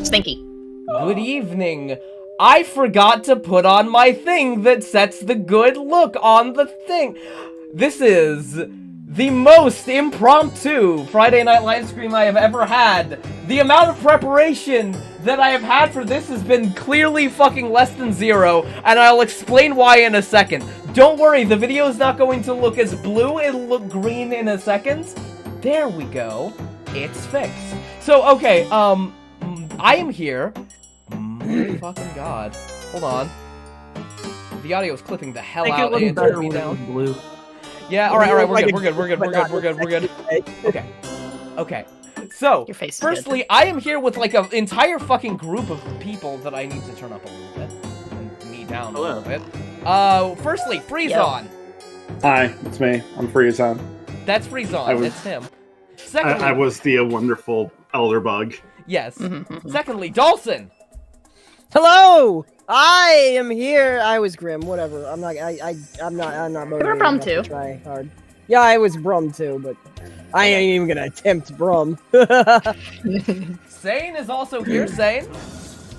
Stinky. Good evening. I forgot to put on my thing that sets the good look on the thing. This is the most impromptu Friday night live stream I have ever had. The amount of preparation that I have had for this has been clearly fucking less than 0, and I'll explain why in a second. Don't worry, the video is not going to look as blue, it'll look green in a second. There we go. It's fixed. So, okay, I am here. Fucking god. Hold on. The audio is clipping the hell out and it turned me down. Blue. Yeah, alright, we're good. Okay. So, firstly, I am here with like an entire fucking group of people that I need to turn up a little bit. And me down a little bit. Firstly, Freezon. Hi, it's me. I'm Freezon. That's Freezon, it's him. Secondly, I was the wonderful elder bug. Yes. Secondly, Dawson. Hello! I am here. I was Grim, whatever. I'm not motivated. You were Brum too. Try hard. Yeah, I was Brum too, but I ain't even gonna attempt Brum. Sane is also here. Sane.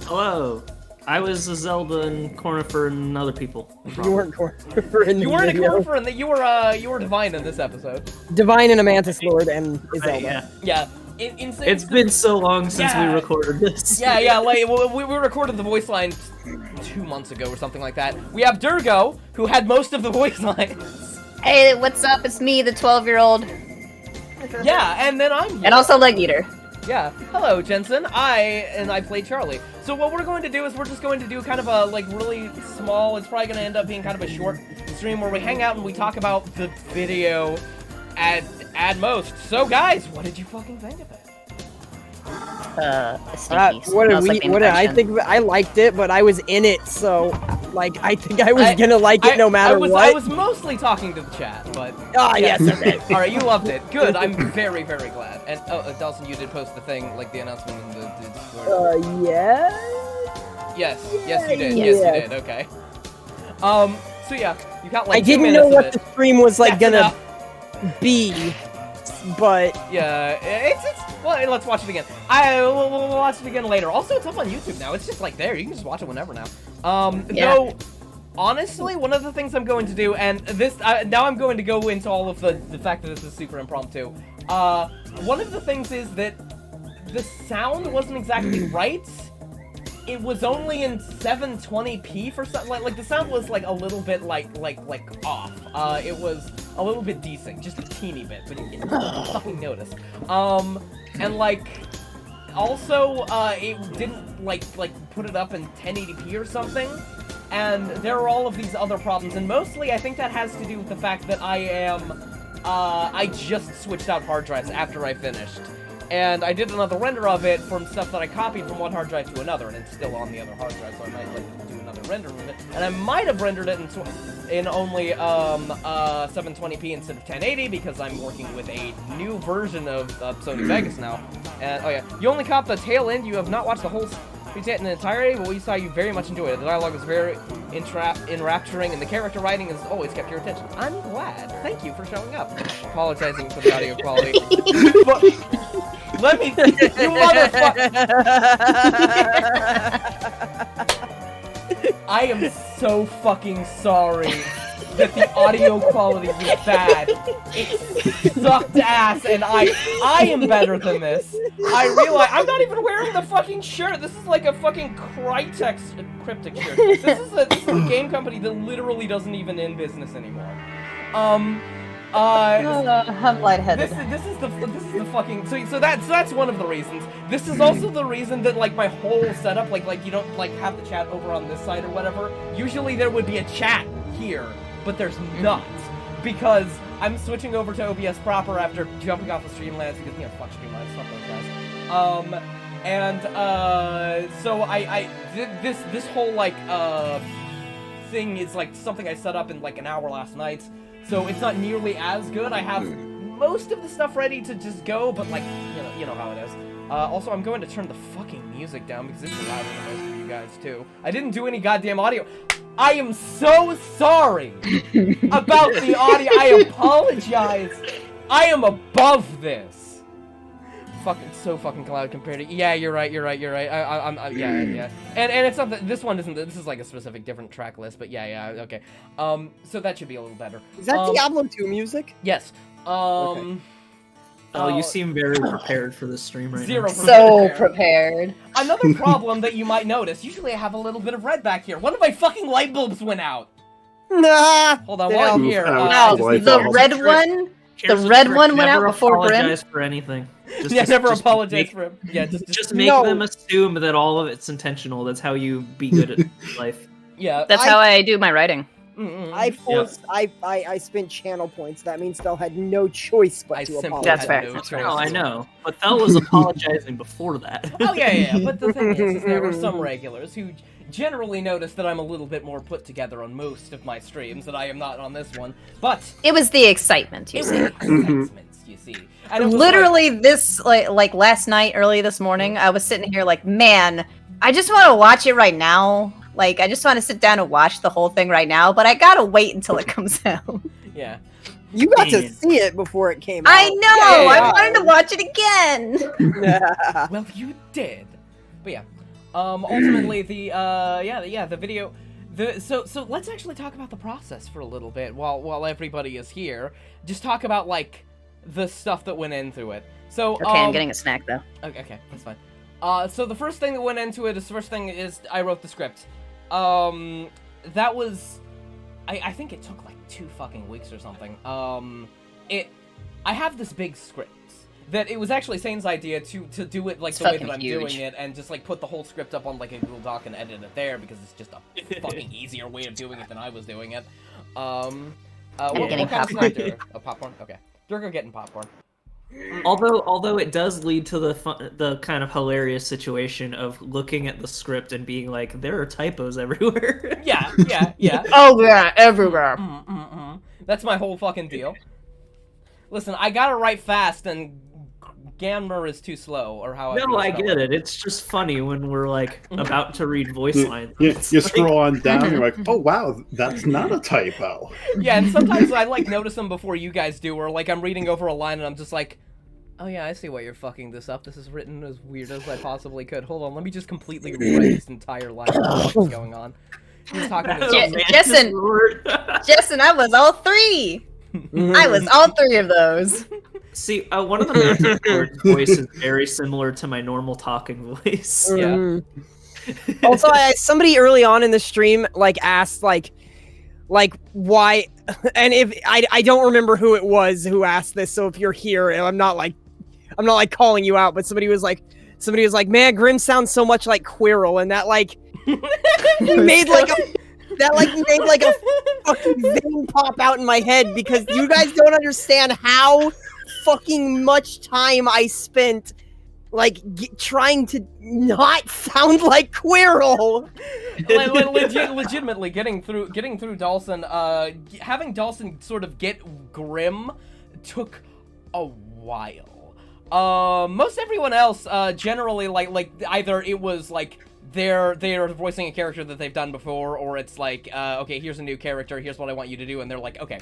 Hello. I was a Zelda and Cornifer and other people. You weren't Cornifer in the You weren't video. a Cornifer in the, you were Divine in this episode. Divine and a Mantis Lord and Zelda. Yeah. It's been so long since we recorded this. Yeah, like, we recorded the voice line 2 months ago or something like that. We have Durgo, who had most of the voice lines. Hey, what's up? It's me, the 12-year-old. Yeah, and then I'm here. And also Leg Eater. Yeah. Hello, Jensen. I play Charlie. So what we're going to do is we're just going to do kind of a, like, really small, it's probably going to end up being kind of a short stream where we hang out and we talk about the video at most. So, guys, what did you fucking think of it? What did I think of it? I liked it, but I was in it, so, like, I think I was gonna like it no matter what. I was mostly talking to the chat, but... yes, okay. Alright, you loved it. Good, I'm very, very glad. And, Dawson, you did post the thing, like, the announcement in the Discord. Yeah? Yes, you did. Yes, you did, okay. So yeah, you got, like, I didn't know what the stream was, like, gonna be, but... Yeah, well, let's watch it again. We'll watch it again later. Also, it's up on YouTube now. It's just, like, there. You can just watch it whenever now. Though, honestly, one of the things I'm going to do, and this, now I'm going to go into all of the fact that this is super impromptu. One of the things is that the sound wasn't exactly right. It was only in 720p for something, like the sound was like a little bit like off. It was a little bit desync, just a teeny bit, but you didn't fucking notice. And like, also, it didn't like put it up in 1080p or something. And there are all of these other problems, and mostly I think that has to do with the fact that I just switched out hard drives after I finished. And I did another render of it from stuff that I copied from one hard drive to another, and it's still on the other hard drive, so I might like do another render of it. And I might have rendered it in only 720p instead of 1080 because I'm working with a new version of Sony Vegas now. And oh yeah, you only caught the tail end. You have not watched the whole in entirety, but we saw you very much enjoy it. The dialogue is very enrapturing, and the character writing has always kept your attention. I'm glad. Thank you for showing up. Apologizing for the audio quality. But, let me, you motherfucker! I am so fucking sorry that the audio quality was bad. It sucked ass, and I am better than this. I realize I'm not even wearing the fucking shirt. This is like a fucking cryptic shirt. This is a game company that literally doesn't even in business anymore. I'm lightheaded. This is the fucking so that's one of the reasons. This is also the reason that like my whole setup like you don't like have the chat over on this side or whatever. Usually there would be a chat here, but there's not because I'm switching over to OBS proper after jumping off of Streamlabs because fuck Streamlabs, fuck those guys. So I did this whole like thing is like something I set up in like an hour last night. So it's not nearly as good. I have most of the stuff ready to just go, but like, you know how it is. Also, I'm going to turn the fucking music down because it's louder than most of you guys too. I didn't do any goddamn audio. I am so sorry about the audio. I apologize. I am above this. fucking cloud compared to. Yeah, you're right. I'm yeah. And it's not that this one isn't. This is like a specific different track list, but yeah. Okay. So that should be a little better. Is that Diablo 2 music? Yes. Okay. Oh, you seem very prepared for this stream right now. 0% So prepared. Another problem that you might notice. Usually I have a little bit of red back here. One of my fucking light bulbs went out. Nah. Hold on, Yeah. one here. No, the red one. The red one went out before Grim. Apologize for anything. Never apologize for him. Yeah, just make them assume that all of it's intentional. That's how you be good at life. Yeah, That's how I do my writing. I spent channel points. That means Thel had no choice but to apologize. That's fair. Oh, I know. But Thel was apologizing before that. Oh yeah. But the thing is there are some regulars who generally notice that I'm a little bit more put together on most of my streams, that I am not on this one. But it was the excitement, you see. You see. And it was Literally, this like last night, early this morning, I was sitting here like, man, I just want to watch it right now. Like, I just want to sit down and watch the whole thing right now, but I gotta wait until it comes out. Yeah. You got to see it before it came out. I know! I wanted to watch it again! Well, you did. But yeah. Ultimately, the video... So let's actually talk about the process for a little bit while everybody is here. Just talk about, like, the stuff that went into it. So, Okay, I'm getting a snack, though. Okay, that's fine. So the first thing that went into it is I wrote the script. That was... I think it took, like, 2 fucking weeks or something. I have this big script that it was actually Sane's idea to do it, like, the way that I'm doing it, and just, like, put the whole script up on, like, a Google Doc and edit it there, because it's just a fucking easier way of doing it than I was doing it. What kind of snack, Durga? Oh, popcorn? Okay. Durga getting popcorn. Although it does lead to the kind of hilarious situation of looking at the script and being like, there are typos everywhere. Yeah. Oh, yeah, everywhere. That's my whole fucking deal. Listen, I gotta write fast, and Gammer is too slow, or how I get it. It's just funny when we're, like, about to read voice lines. You scroll on down, you're like, oh, wow, that's not a typo. Yeah, and sometimes I, like, notice them before you guys do, or, like, I'm reading over a line, and I'm just like, oh, yeah, I see why you're fucking this up. This is written as weird as I possibly could. Hold on, let me just completely rewrite this entire line. What's going on? He's talking to Justin, I was all 3! I was all 3 of those. See, one of the magic words voice is very similar to my normal talking voice. Yeah. Also, somebody early on in the stream, like, asked, like why, and if I don't remember who it was who asked this, so if you're here, and I'm not like calling you out, but somebody was like, man, Grim sounds so much like Quirrell, and that, like, made like a fucking vein pop out in my head, because you guys don't understand how fucking much time I spent, like, trying to not sound like Quirrell. Legitimately getting through Dawson, having Dawson sort of get Grim took a while. Most everyone else, generally, like either it was like they're voicing a character that they've done before, or it's like, okay, here's a new character, here's what I want you to do, and they're like, okay,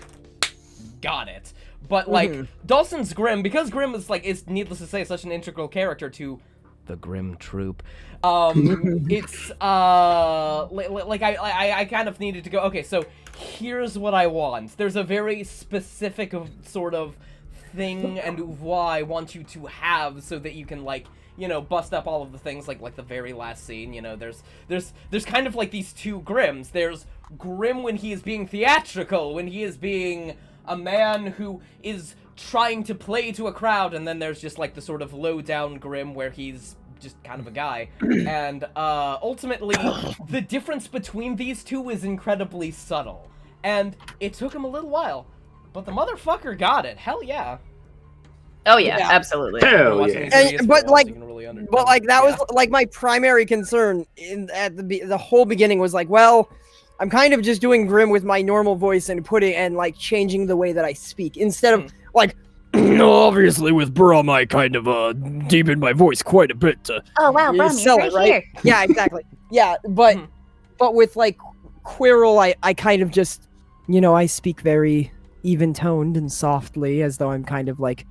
got it. But, like, Dawson's Grim, because Grim is needless to say, such an integral character to the Grim Troop, it's, like, I kind of needed to go, okay, so here's what I want. There's a very specific sort of thing and why I want you to have so that you can, like, you know, bust up all of the things, like the very last scene, you know, there's kind of, like, these 2 Grims. There's Grim when he is being theatrical, when he is being a man who is trying to play to a crowd, and then there's just, like, the sort of low-down Grim where he's just kind of a guy. And, ultimately, the difference between these 2 is incredibly subtle. And it took him a little while, but the motherfucker got it. Hell yeah. Oh, yeah, absolutely. Hell yeah. But that was, like, my primary concern at the whole beginning was, like, well, I'm kind of just doing Grim with my normal voice and like changing the way that I speak instead of like, obviously with Brum I kind of deepen my voice quite a bit to Brum, sell you're it, right here. Yeah, exactly. Yeah, but with like Quirrell, I kind of just, you know, I speak very even toned and softly, as though I'm kind of like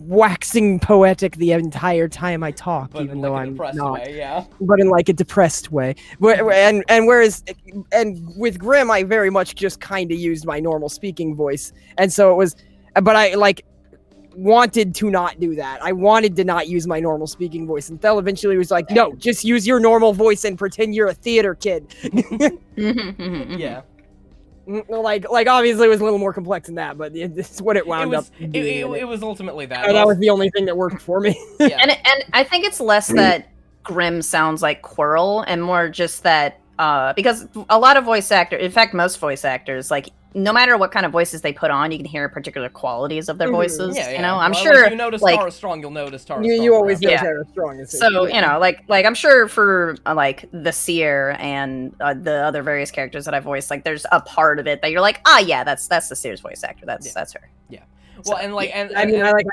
waxing poetic the entire time I talk, But even in, though like, a I'm depressed not. way, yeah. But in like a depressed way. And with Grim, I very much just kind of used my normal speaking voice, and so it was. But I like wanted to not do that. I wanted to not use my normal speaking voice, and Thel eventually was like, "No, just use your normal voice and pretend you're a theater kid." Yeah. Like obviously it was a little more complex than that, but this is what it wound up being. It was ultimately that. That was the only thing that worked for me. Yeah. And I think it's less that Grim sounds like Quirrell and more just that because a lot of voice actors, in fact most voice actors, like no matter what kind of voices they put on, you can hear particular qualities of their voices. Yeah, yeah. You know, I'm Well, sure like, you notice like Tara Strong, you'll notice Tara Strong. You always know Yeah. Tara Strong. so you know like I'm sure for like the Seer and the other various characters that I voiced, like there's a part of it that you're like, yeah, that's the Seer's voice actor. That's her. Yeah. Well, and like, and I mean, I like.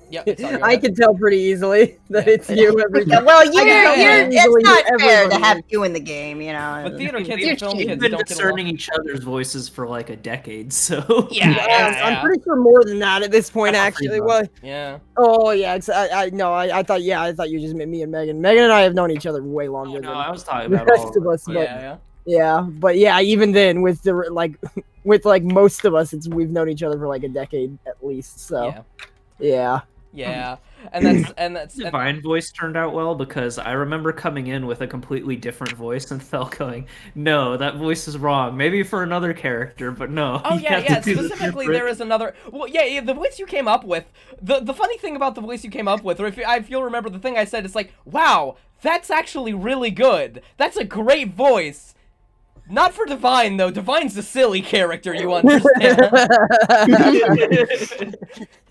yeah, sorry, go I ahead. can tell pretty easily that Yeah. it's you every Yeah, time. well, can tell you're easily it's not who fair to everybody have is. you in the game, you know. But theater kids You're and film cheating. kids We've been don't get discerning along. each other's voices for like a decade, so Yeah. I'm pretty sure more than that at this point, Yeah, actually. pretty Well, Yeah. oh yeah, I thought you just meant me and Megan. Megan and I have known each other way longer no, than I was talking the about rest all of us. Yeah, But yeah. yeah, but yeah, even then, with the with most of us, we've known each other for like a decade at least. So yeah. Yeah. And that's Divine voice turned out well because I remember coming in with a completely different voice and Thel going, "No, that voice is wrong. Maybe for another character, but no." Oh you yeah, have yeah. to do this Specifically, different." there is another. Well, yeah, the voice you came up with. The funny thing about the voice you came up with, or if you'll remember, the thing I said is like, "Wow, that's actually really good. That's a great voice." Not for Divine though. Divine's a silly character. You understand?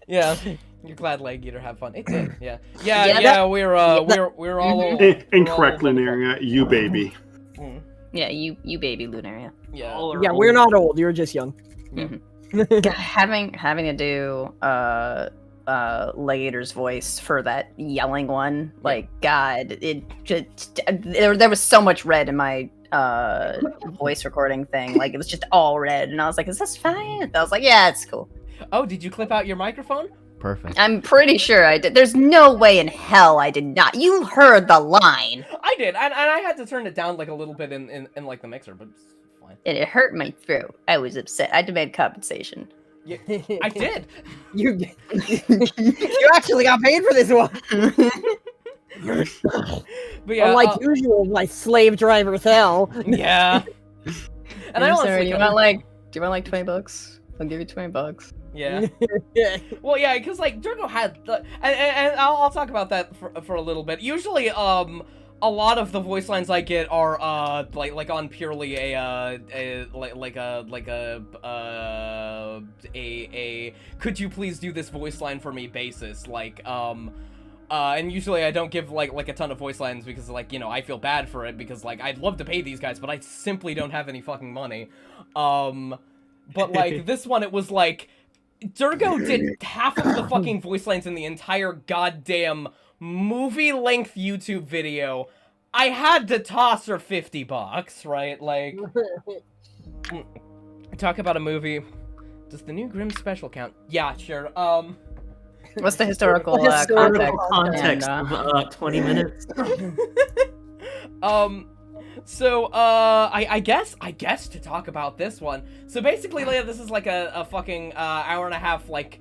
Yeah. You're glad Leg Eater have fun. It did. Yeah. Yeah. We're all Incorrect, Lunaria. You baby. Yeah, you baby Lunaria. Yeah. All are Yeah, we're not old. You're just young. having to do Legator's voice for that yelling one, like God, it just there was so much red in my voice recording thing. Like it was just all red, and I was like, "Is this fine?" I was like, "Yeah, it's cool." Oh, did you clip out your microphone? Perfect. I'm pretty sure I did. There's no way in hell I did not. You heard the line. I did, and I had to turn it down like a little bit in like the mixer, but it's fine. And it hurt my throat. I was upset. I demand compensation. Yeah, I did. You actually got paid for this one. But yeah, Unlike usual, my slave driver Thel. yeah. And I honestly, do you want like $20? I'll give you $20. yeah. Well, yeah, because like Durgo had, and I'll talk about that for a little bit. Usually, a lot of the voice lines I get are like on purely a could you please do this voice line for me basis, like and usually I don't give like a ton of voice lines because like, you know, I feel bad for it because like I'd love to pay these guys, but I simply don't have any fucking money. But like this one, it was like Durgo did half of the fucking voice lines in the entire goddamn movie-length YouTube video. I had to toss her $50, right? Like, talk about a movie. Does the new Grimm special count? Yeah, sure. What's the historical, context and, of 20 minutes? So, I guess to talk about this one. So basically, Leia, this is like a fucking, hour and a half, like,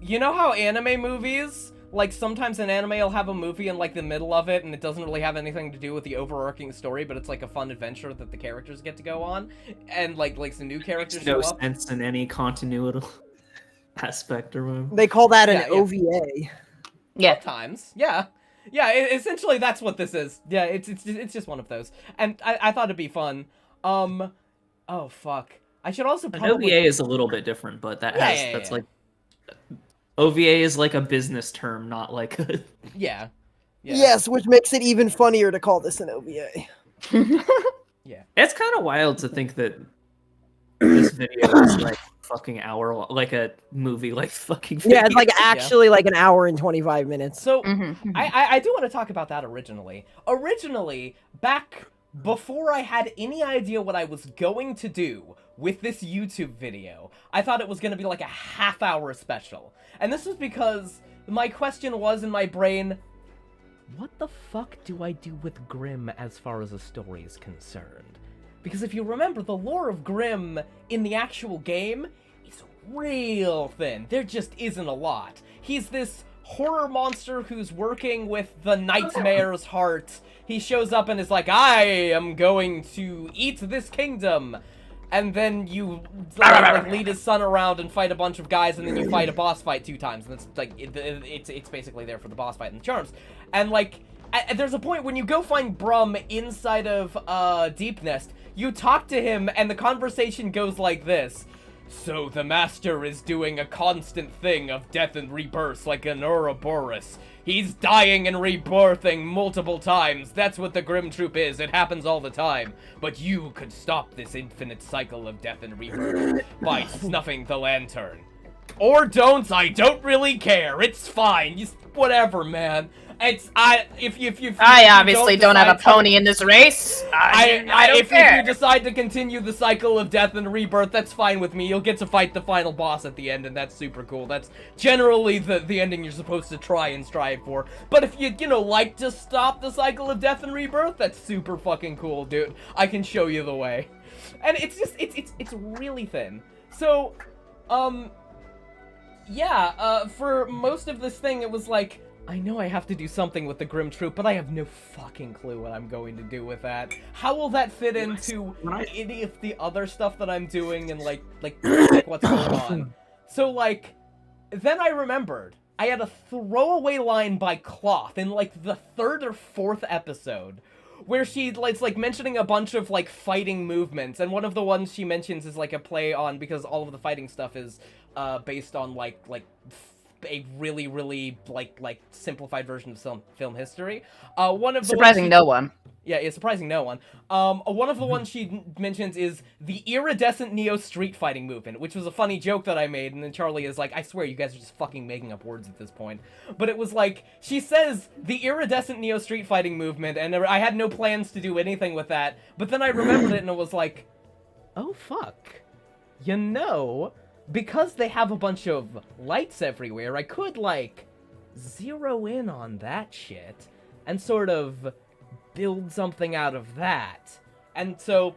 you know how anime movies, like, sometimes an anime will have a movie in, like, the middle of it, and it doesn't really have anything to do with the overarching story, but it's, like, a fun adventure that the characters get to go on, and, like some new characters show No up. sense in any continuity aspect or whatever. They call that an Yeah, yeah. OVA. Yeah. Sometimes, yeah. Yeah, essentially that's what this is. Yeah, it's just one of those. And I thought it'd be fun. Oh, fuck. I should also An probably... OVA is a little bit different, but that Yeah, has yeah, that's yeah. like OVA is like a business term, not like a... Yeah. Yeah. Yes, which makes it even funnier to call this an OVA. Yeah. It's kind of wild to think that this video is like fucking hour long, like a movie, like fucking video. Yeah, it's like actually like an hour and 25 minutes. So, Mhm. I do want to talk about that originally. Originally, back before I had any idea what I was going to do with this YouTube video, I thought it was going to be like a half-hour special. And this was because my question was in my brain, what the fuck do I do with Grimm as far as a story is concerned? Because if you remember, the lore of Grimm in the actual game is real thin. There just isn't a lot. He's this horror monster who's working with the Nightmare's heart. He shows up and is like, I am going to eat this kingdom. And then you like lead his son around and fight a bunch of guys, and then you fight a boss fight 2 times. And it's like, it's basically there for the boss fight and the charms. And like, there's a point when you go find Brum inside of Deep Nest, you talk to him and the conversation goes like this. So the master is doing a constant thing of death and rebirth like an Ouroboros. He's dying and rebirthing multiple times. That's what the Grimm Troop is. It happens all the time. But you could stop this infinite cycle of death and rebirth by snuffing the lantern. Or don't, I don't really care. It's fine. Just whatever, man. If I obviously don't have a pony in this race. I don't care. If you decide to continue the cycle of death and rebirth, that's fine with me. You'll get to fight the final boss at the end, and that's super cool. That's generally the ending you're supposed to try and strive for. But if you like to stop the cycle of death and rebirth, that's super fucking cool, dude. I can show you the way. And it's just, it's really thin. So, yeah, for most of this thing, it was like, I know I have to do something with the Grimm Troop, but I have no fucking clue what I'm going to do with that. How will that fit into any of the other stuff that I'm doing and, like what's going on? So, like, then I remembered. I had a throwaway line by Cloth in, like, the 3rd or 4th episode, where she's like, mentioning a bunch of, like, fighting movements, and one of the ones she mentions is, like, a play on, because all of the fighting stuff is, based on, like, a really, really, like simplified version of film history. One of the surprising no one. Yeah, it's surprising no one. One of the ones she mentions is the iridescent Neo street fighting movement, which was a funny joke that I made, and then Charlie is like, I swear you guys are just fucking making up words at this point. But it was like, she says the iridescent Neo street fighting movement, and I had no plans to do anything with that, but then I remembered it and it was like, oh fuck. Because they have a bunch of lights everywhere, I could, like, zero in on that shit and sort of build something out of that. And so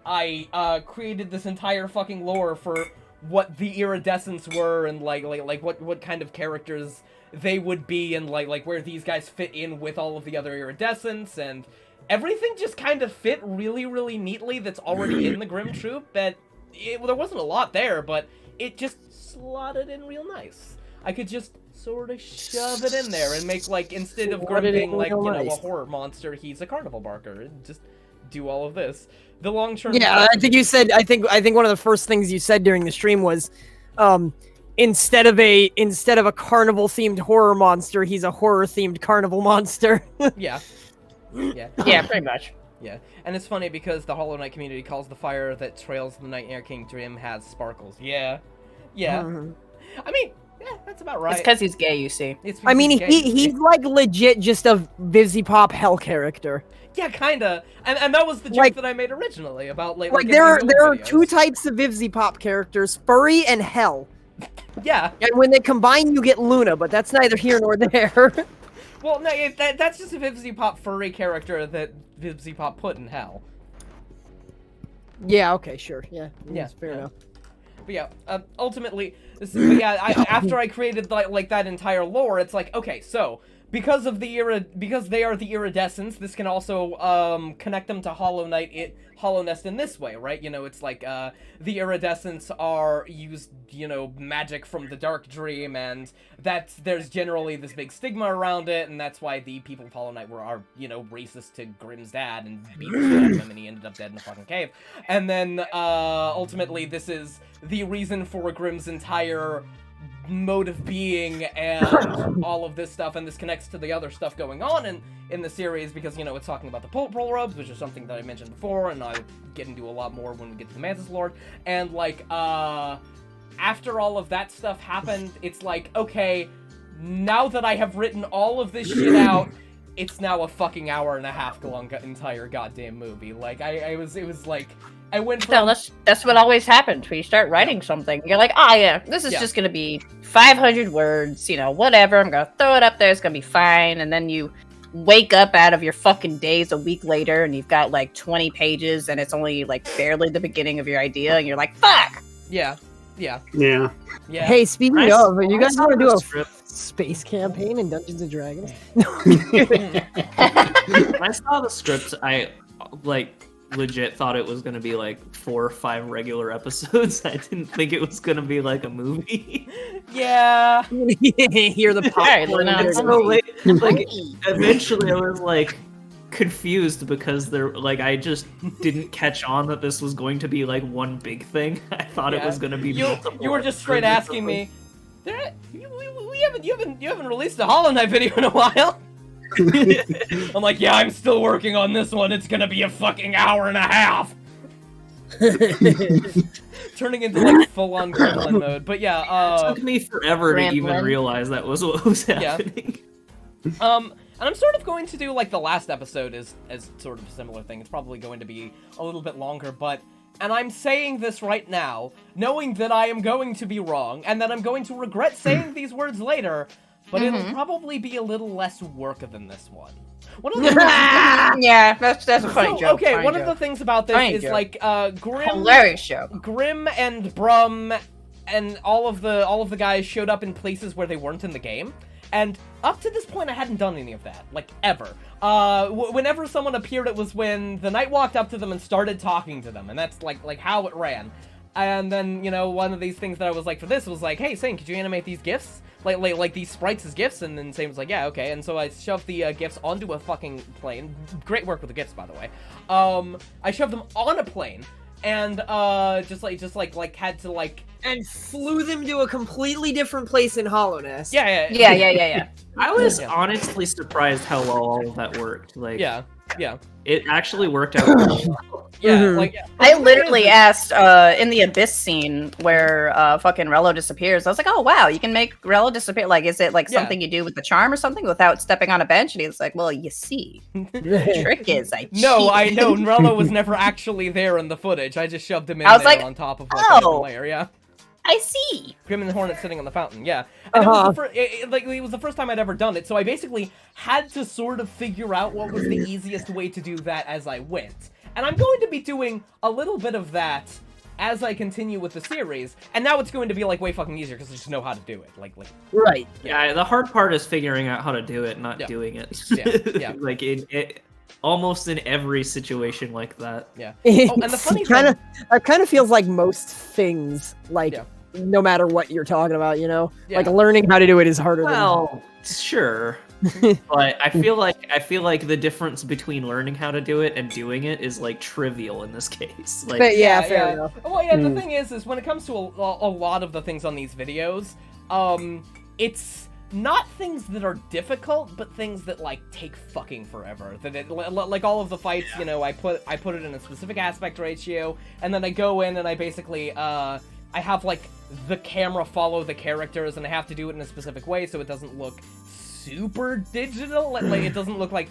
I created this entire fucking lore for what the iridescents were and, like what kind of characters they would be and, like where these guys fit in with all of the other iridescents, and everything just kind of fit really, really neatly that's already in the Grimm Troop. That there wasn't a lot there, but it just slotted in real nice. I could just sort of shove it in there and make, like, instead of Grimm being, like, a horror monster, he's a carnival barker. And just do all of this. The long-term... Yeah, I think you said, I think one of the first things you said during the stream was, instead of a carnival-themed horror monster, he's a horror-themed carnival monster. Yeah. Yeah. Yeah, pretty much. Yeah, and it's funny because the Hollow Knight community calls the fire that trails the Nightmare King Dream has sparkles. Yeah. Yeah. I mean, yeah, that's about right. It's because he's gay, you see. I mean, he's like legit just a Vivzy Pop hell character. Yeah, kinda. And that was the joke that I made originally about, like there are 2 types of Vivzy Pop characters, furry and hell. Yeah. And when they combine, you get Luna, but that's neither here nor there. Well, no, that's just a Vivzy Pop furry character that Vivzy Pop put in hell. Yeah, okay, sure. Yeah, fair enough. But yeah, ultimately, after I created like that entire lore, it's like, okay, so because they are the iridescents, this can also connect them to Hollow Nest in this way, right? It's like the iridescents are used, magic from the Dark Dream, and there's generally this big stigma around it, and that's why the people of Hollow Knight are racist to Grimm's dad and beat the shit out of him, and he ended up dead in a fucking cave. And then ultimately, this is the reason for Grimm's entire mode of being and all of this stuff, and this connects to the other stuff going on in the series because, it's talking about the Pole Robes, which is something that I mentioned before, and I'll get into a lot more when we get to the Mantis Lord. And, like, after all of that stuff happened, it's like, okay, now that I have written all of this shit out, it's now a fucking hour and a half long entire goddamn movie. Like, it was like, I went from... No, that's what always happens when you start writing something. You're like, oh yeah, this is just gonna be 500 words, you know, whatever. I'm gonna throw it up there. It's gonna be fine. And then you wake up out of your fucking daze a week later, and you've got like 20 pages, and it's only like barely the beginning of your idea, and you're like, fuck. Yeah. Hey, speaking of, you guys want to do a space campaign in Dungeons and Dragons? When I saw the script, I legit thought it was gonna be like 4 or 5 regular episodes. I didn't think it was gonna be like a movie. Yeah. Hear the popcorn. It's so late. Like, eventually I was like confused because I just didn't catch on that this was going to be like one big thing. I thought it was gonna be multiple. You were just straight asking me, you haven't released a Hollow Knight video in a while. I'm like, yeah, I'm still working on this one. It's gonna be a fucking hour and a half. Turning into like full-on gremlin mode. But yeah, it took me forever to even realize that was what was happening. And I'm sort of going to do like the last episode as sort of a similar thing. It's probably going to be a little bit longer, and I'm saying this right now, knowing that I am going to be wrong, and that I'm going to regret saying these words later, but it'll probably be a little less work than this one. One of the yeah, that's a funny joke. Okay, funny one joke. of the things about this Funny is joke. like Hilarious joke. Grim and Brum and all of the guys showed up in places where they weren't in the game. And up to this point, I hadn't done any of that, like, ever. Whenever someone appeared, it was when the knight walked up to them and started talking to them, and that's, like how it ran. And then, you know, one of these things that I was like for this was like, hey, Sane, could you animate these GIFs? Like these sprites as GIFs? And then Sane was like, yeah, okay. And so I shoved the GIFs onto a fucking plane. Great work with the GIFs, by the way. I shoved them on a plane, and, just had to, like... And flew them to a completely different place in Hollowness. Yeah. I was honestly surprised how well all of that worked. Like, Yeah. It actually worked out really well. Yeah, I literally asked in the Abyss scene where fucking Rello disappears. I was like, "Oh wow, you can make Rello disappear. Like, is it like something you do with the charm or something without stepping on a bench?" And he was like, "Well, you see, the trick is I cheat." No, I know Rello was never actually there in the footage. I just shoved him in I was there like, on top of like another oh. layer. Yeah. I see. Grim and the Hornet sitting on the fountain, yeah. And it was the first time I'd ever done it, so I basically had to sort of figure out what was the easiest way to do that as I went. And I'm going to be doing a little bit of that as I continue with the series, and now it's going to be like way fucking easier because I just know how to do it. Like Right. Yeah, the hard part is figuring out how to do it, not doing it. Yeah. Like it almost in every situation like that. Yeah. Oh, and the funny thing... It kind of feels like most things, like, no matter what you're talking about, you know? Yeah. Like, learning how to do it is harder Well, sure. But I feel like the difference between learning how to do it and doing it is, like, trivial in this case. Like, But yeah, fair enough. Well, yeah, the thing is when it comes to a lot of the things on these videos, it's not things that are difficult, but things that, like, take fucking forever. Like all of the fights, you know, I put it in a specific aspect ratio, and then I go in and I basically, I have, like, the camera follow the characters, and I have to do it in a specific way so it doesn't look super digital. Like it doesn't look like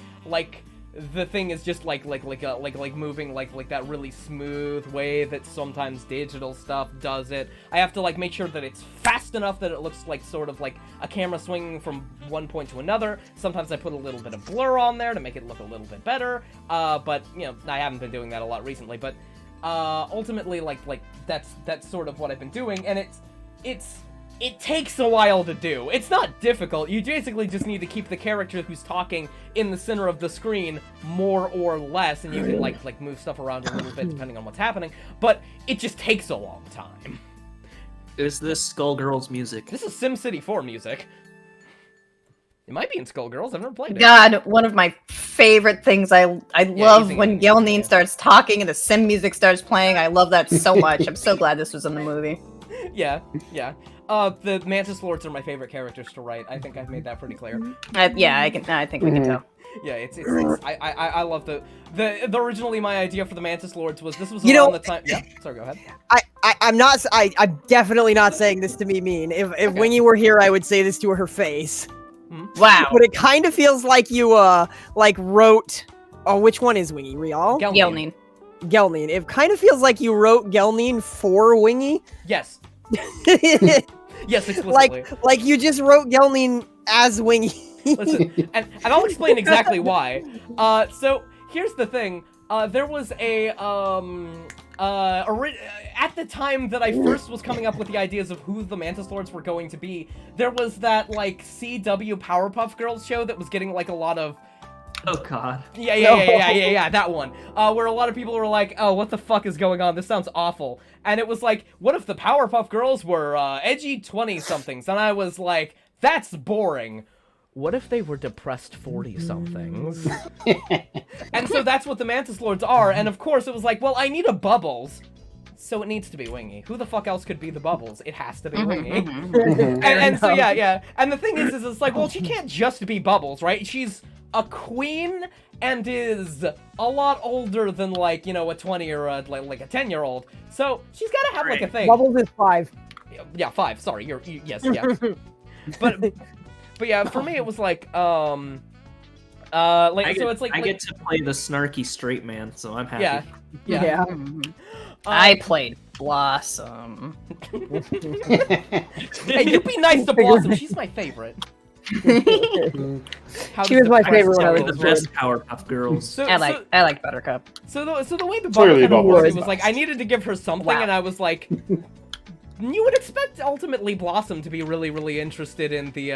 the thing is just like moving like that really smooth way that sometimes digital stuff does it. I have to like make sure that it's fast enough that it looks like sort of like a camera swinging from one point to another. Sometimes I put a little bit of blur on there to make it look a little bit better. But you know, I haven't been doing that a lot recently. But ultimately, like that's sort of what I've been doing, and it takes a while to do. It's not difficult. You basically just need to keep the character who's talking in the center of the screen, more or less, and you can like move stuff around a little bit depending on what's happening. But it just takes a long time. Is this Skullgirls music? This is SimCity 4 music. It might be in Skullgirls. I've never played it. God, one of my favorite things. I love when Yelneen starts talking and the sim music starts playing. I love that so much. I'm so glad this was in the movie. Yeah. The Mantis Lords are my favorite characters to write. I think I've made that pretty clear. Yeah, I think we can tell. Yeah, I love the originally my idea for the Mantis Lords was this was You around know- the time. Yeah, sorry, go ahead. I'm definitely not saying this to be mean. If Winnie were here, I would say this to her face. Wow. But it kind of feels like you like wrote. Oh, which one is Wingy? Rial? Gelnine. Gelnine. It kind of feels like you wrote Gelnine for Wingy. Yes. Yes, explicitly. like you just wrote Gelnine as Wingy. Listen, and I'll explain exactly why. So here's the thing. There was a at the time that I first was coming up with the ideas of who the Mantis Lords were going to be, there was that like CW Powerpuff Girls show that was getting like a lot of. Oh god. Yeah, that one. Where a lot of people were like, oh, what the fuck is going on? This sounds awful. And it was like, what if the Powerpuff Girls were edgy 20-somethings? And I was like, that's boring. What if they were depressed 40-somethings? And so that's what the Mantis Lords are. And of course it was like, well, I need a Bubbles. So it needs to be Wingy. Who the fuck else could be the Bubbles? It has to be Wingy. And so yeah. And the thing is it's like, well, she can't just be Bubbles, right? She's a queen and is a lot older than like, you know, a 20 or like a 10-year-old. So she's got to have like a thing. Bubbles is 5. Yeah, 5. Sorry, yes, yeah. But yeah, for me it was like so it's like I get to play the snarky straight man, so I'm happy. Yeah. I played Blossom. Hey, you be nice to Blossom. She's my favorite. She was my favorite when I was the best Powerpuff Girls. I like Buttercup. So the way the Clearly Buttercup Bubbles. was like, I needed to give her something, and I was like, you would expect ultimately Blossom to be really, really interested in the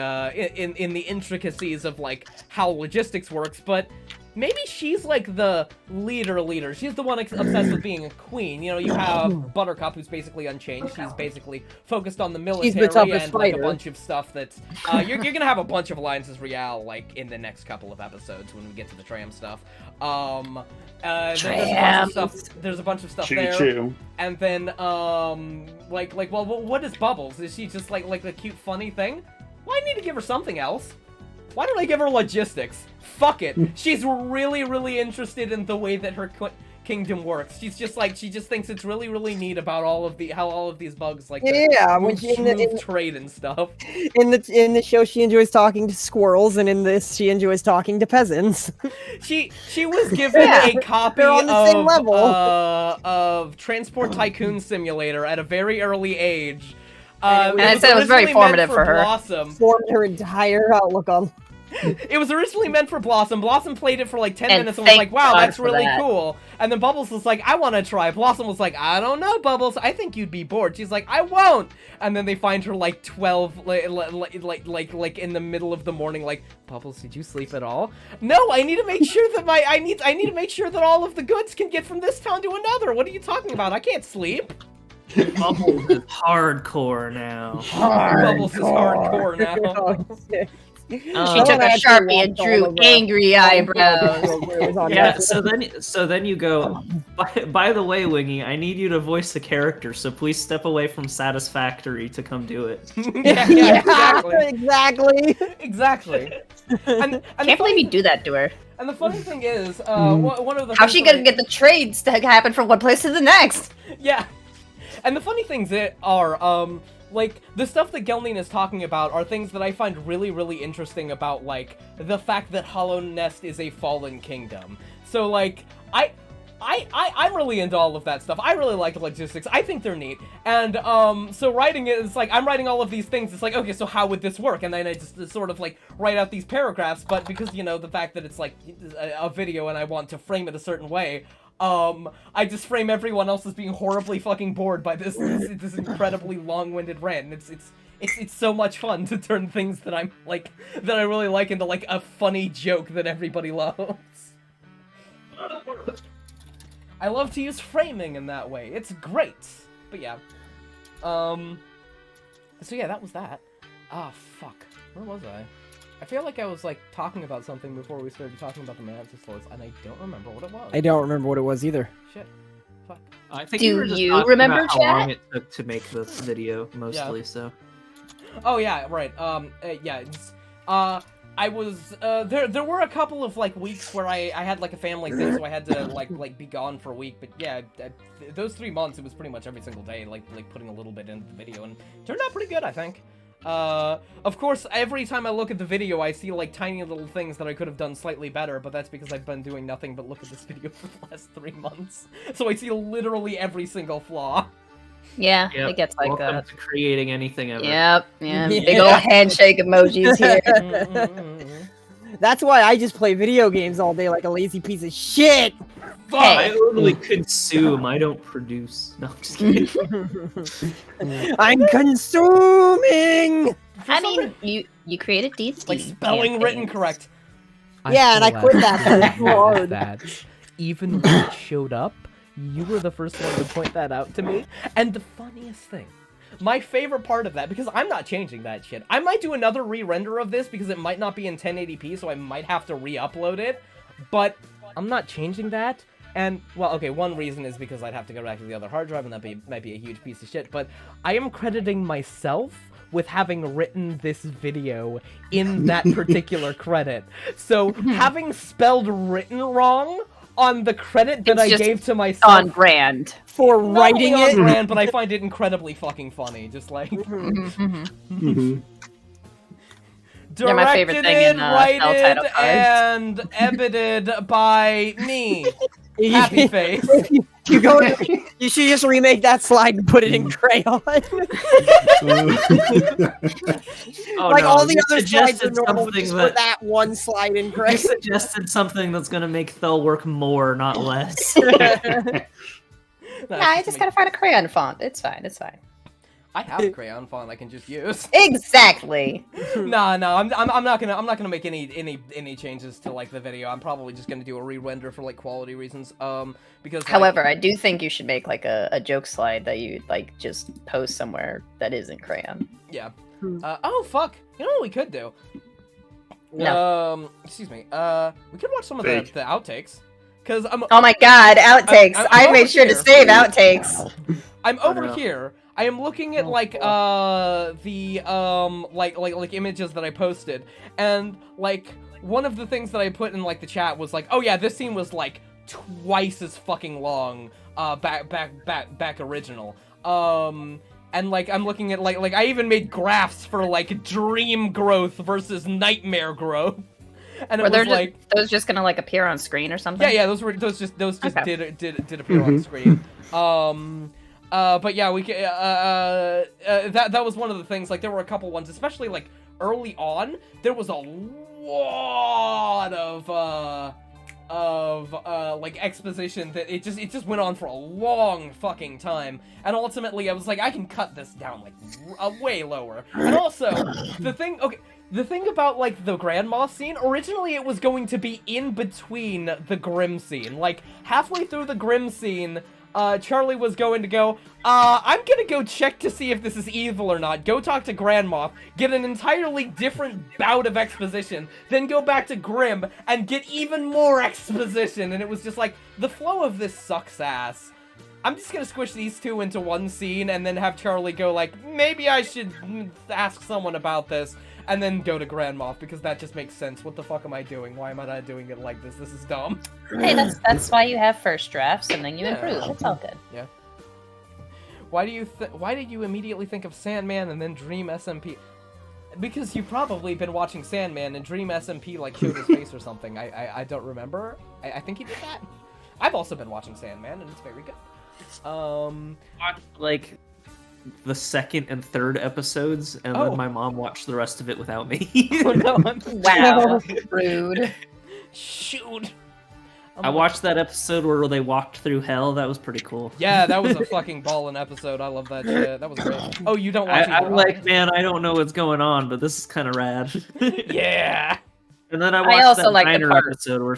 in the intricacies of like how logistics works, but maybe she's like the leader. She's the one obsessed with being a queen. You know, you have Buttercup, who's basically unchanged. She's basically focused on the military and like a bunch of stuff that's you're gonna have a bunch of alliances Rial like in the next couple of episodes when we get to the tram stuff. There's a bunch of stuff there. Choo-choo. And then well, what is Bubbles? Is she just like the cute funny thing? Well, I need to give her something else. Why don't I give her logistics? Fuck it. She's really, really interested in the way that her kingdom works. She's just like, she just thinks it's really, really neat about how all of these bugs like move trade and stuff. In the show, she enjoys talking to squirrels, and in this, she enjoys talking to peasants. She was given a copy on the same level. Of Transport Tycoon Simulator at a very early age. And I said it was very formative for her. Blossom. Formed her entire outlook on. It was originally meant for Blossom. Blossom played it for like 10 minutes and was like, wow, that's really cool. And then Bubbles was like, I want to try. Blossom was like, I don't know, Bubbles. I think you'd be bored. She's like, I won't. And then they find her like 12, like in the middle of the morning, like, Bubbles, did you sleep at all? No, I need to make sure that I need to make sure that all of the goods can get from this town to another. What are you talking about? I can't sleep. Bubbles is hardcore now. Bubbles is hardcore now. She took a Sharpie and drew angry eyebrows. Yeah, so then you go, by the way, Wingy, I need you to voice a character, so please step away from Satisfactory to come do it. Exactly. And can't believe you do that to her. And the funny thing is, one of the how's she gonna get the trades to happen from one place to the next? Yeah. And the funny things are, like, the stuff that Gelnine is talking about are things that I find really, really interesting about, like, the fact that Hollow Nest is a fallen kingdom. So, like, I'm really into all of that stuff. I really like logistics. I think they're neat. And, so writing it, it's like, I'm writing all of these things. It's like, okay, so how would this work? And then I just sort of, like, write out these paragraphs. But because, you know, the fact that it's, like, a video and I want to frame it a certain way, I just frame everyone else as being horribly fucking bored by this incredibly long-winded rant. And it's so much fun to turn things that I really like into like a funny joke that everybody loves. I love to use framing in that way. It's great. But yeah. So yeah, that was that. Ah, fuck. Where was I? I feel like I was, like, talking about something before we started talking about the Mantis Lords, and I don't remember what it was. I don't remember what it was either. Shit. Fuck. I think Do you were just you talking remember, about how chat? long it took to make this video, mostly, so. Oh, yeah, right. Yeah, it's, I was, there were a couple of, like, weeks where I had, like, a family thing, so I had to, like, be gone for a week, but yeah, those 3 months, it was pretty much every single day, like putting a little bit into the video, and it turned out pretty good, I think. Of course, every time I look at the video, I see like tiny little things that I could have done slightly better, but that's because I've been doing nothing but look at this video for the last 3 months. So I see literally every single flaw. Yeah, Yep. it gets like Welcome that. to creating anything ever. Yep, yeah, big old handshake emojis here. That's why I just play video games all day like a lazy piece of shit. I only consume, I don't produce. No, I'm just kidding. I'm consuming. I mean, you created deep. Like spelling written correct. Yeah, and I quit that. That's hard. Even when it showed up, you were the first one to point that out to me. And the funniest thing, my favorite part of that, because I'm not changing that shit. I might do another re-render of this because it might not be in 1080p, so I might have to re-upload it. But I'm not changing that. And, well, okay, one reason is because I'd have to go back to the other hard drive, and that might be a huge piece of shit. But I am crediting myself with having written this video in that particular credit. So, having spelled written wrong on the credit that I gave to myself on brand for not writing only on it, brand, but I find it incredibly fucking funny. Just like They're my favorite thing in Thel title cards. and edited by me. Happy face. you should just remake that slide and put it in crayon. Oh, Like no, all the you other slides are suggested normal, something just that- put that one slide in You crayon. suggested something that's gonna make Thel work more, not less. Yeah, I just gotta find a crayon font. It's fine. It's fine. I have a crayon font I can just use. Exactly. No, I'm not gonna make any changes to like the video. I'm probably just gonna do a re-render for like quality reasons. Because like, However, I do think you should make like a joke slide that you like just post somewhere that isn't crayon. yeah. Oh fuck! You know what we could do? No. Excuse me. We could watch some of the outtakes. Cause I'm. Oh my god, outtakes! I'm I over made sure to here. save outtakes. I'm over here. I am looking at like the like images that I posted, and like one of the things that I put in like the chat was like, oh yeah, this scene was like twice as fucking long back original. And like I'm looking at like I even made graphs for like dream growth versus nightmare growth. And it was like those just gonna like appear on screen or something? Yeah, those just Okay. did appear on screen. But yeah, we that was one of the things. Like there were a couple ones, especially like early on. There was a lot of like exposition that it just went on for a long fucking time. And ultimately, I was like, I can cut this down like way lower. And also, the thing about, like, the grandma scene, originally it was going to be in between the Grimm scene. Like, halfway through the Grimm scene, Charlie was going to go, I'm gonna go check to see if this is evil or not, go talk to Grandma, get an entirely different bout of exposition, then go back to Grimm, and get even more exposition, and it was just like, the flow of this sucks ass. I'm just gonna squish these two into one scene, and then have Charlie go like, maybe I should ask someone about this, and then go to Grandma, because that just makes sense. What the fuck am I doing? Why am I not doing it like this? This is dumb. Hey, that's why you have first drafts, and then you improve. It's all good. Yeah. Why did you immediately think of Sandman and then Dream SMP? Because you've probably been watching Sandman and Dream SMP like showed his face or something. I don't remember. I think he did that. I've also been watching Sandman and it's very good. Watched, like, the second and third episodes, and then my mom watched the rest of it without me. Oh, no, Wow, rude. Shoot. I watched that episode where they walked through hell. That was pretty cool. Yeah, that was a fucking ballin' episode. I love that shit. That was great. Oh, you don't watch it? I'm like, man, I don't know what's going on, but this is kind of rad. Yeah. And then I watched also that like the diner part- episode where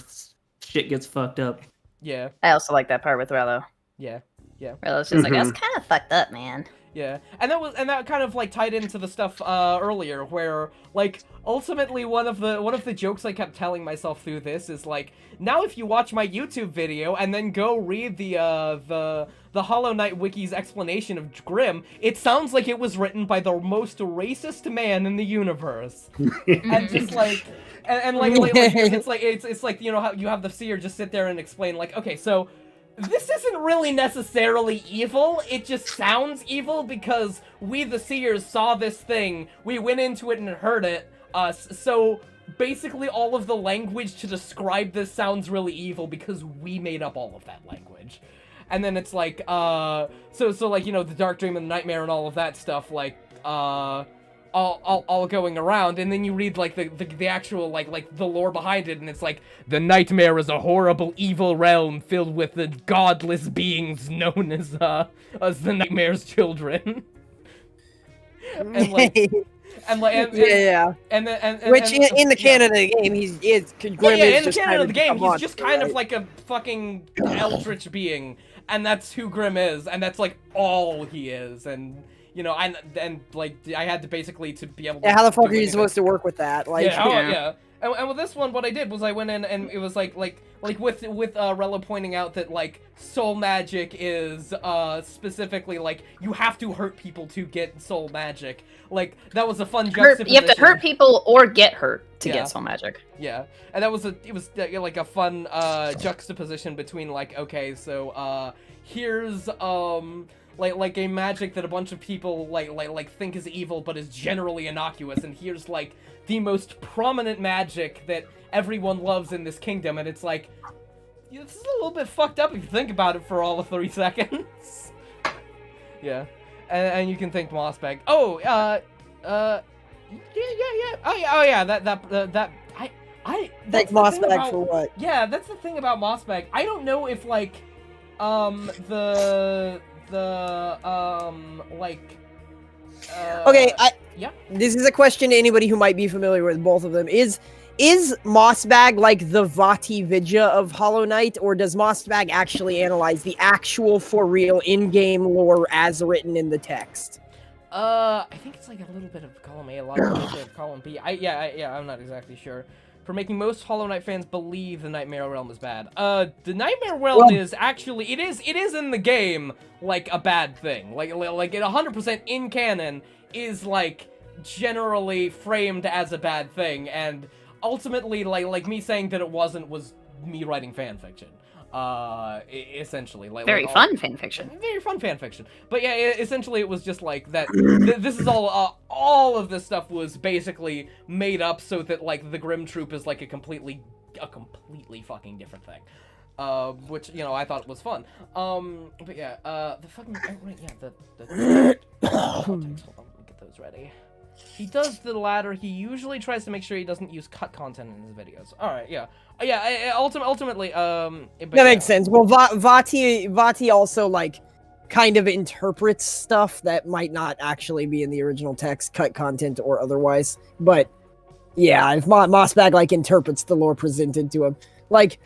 shit gets fucked up. Yeah. I also like that part with Rello. Yeah. Rello's just like, that's kind of fucked up, man. Yeah, and that kind of like tied into the stuff earlier, where like ultimately one of the jokes I kept telling myself through this is like, now if you watch my YouTube video and then go read the Hollow Knight Wiki's explanation of Grimm, it sounds like it was written by the most racist man in the universe, and just like. And like it's like you know how you have the seer just sit there and explain like, okay, so this isn't really necessarily evil, it just sounds evil because we the seers saw this thing, we went into it and heard it, so basically all of the language to describe this sounds really evil because we made up all of that language. And then it's like, so like, you know, the Dark Dream and the Nightmare and all of that stuff, like, all going around, and then you read, like, the actual, like, the lore behind it, and it's like, the Nightmare is a horrible, evil realm filled with the godless beings known as the Nightmare's children. And, like... And Which in the canon of the game, Grim in is the just canon of the game, he's just kind right? of like a fucking eldritch being, and that's who Grim is, and that's like all he is, and you know, and like I had to basically to be able to. Yeah, how the fuck are you supposed to work with that? Like, yeah. And with this one, what I did was I went in and it was like with Rella pointing out that like soul magic is specifically like you have to hurt people to get soul magic. Like that was a fun juxtaposition. You have to hurt people or get hurt to get soul magic. Yeah, and it was like a fun juxtaposition between like, okay, so here's like a magic that a bunch of people like think is evil but is generally innocuous, and here's like the most prominent magic that everyone loves in this kingdom, and it's like, this is a little bit fucked up if you think about it for all of 3 seconds. Yeah, and you can thank Mossbag. Oh, yeah. Oh yeah. That. Thank Mossbag for what? Yeah, that's the thing about Mossbag. I don't know if like, Okay, yeah. This is a question to anybody who might be familiar with both of them. Is Mossbag like the Vati Vidya of Hollow Knight, or does Mossbag actually analyze the actual for real in-game lore as written in the text? I think it's like a little bit of column A, a lot of column B. I'm not exactly sure. For making most Hollow Knight fans believe the Nightmare Realm is bad. The Nightmare Realm is actually, it is in the game, like, a bad thing. Like it 100% in canon is, like, generally framed as a bad thing, and ultimately, like me saying that it wasn't was me writing fanfiction. Essentially, like Very fun fanfiction. Very fun fanfiction. But yeah, essentially it was just like that. This is all of this stuff was basically made up so that like the Grim Troop is like a completely fucking different thing. Which you know I thought was fun. But yeah, the fucking right, yeah, the hold on, let me get those ready. He does the latter. He usually tries to make sure he doesn't use cut content in his videos. All right, yeah. Ultimately, that makes sense. Well, Vati also like kind of interprets stuff that might not actually be in the original text, cut content or otherwise. But yeah, if Mossbag like interprets the lore presented to him, like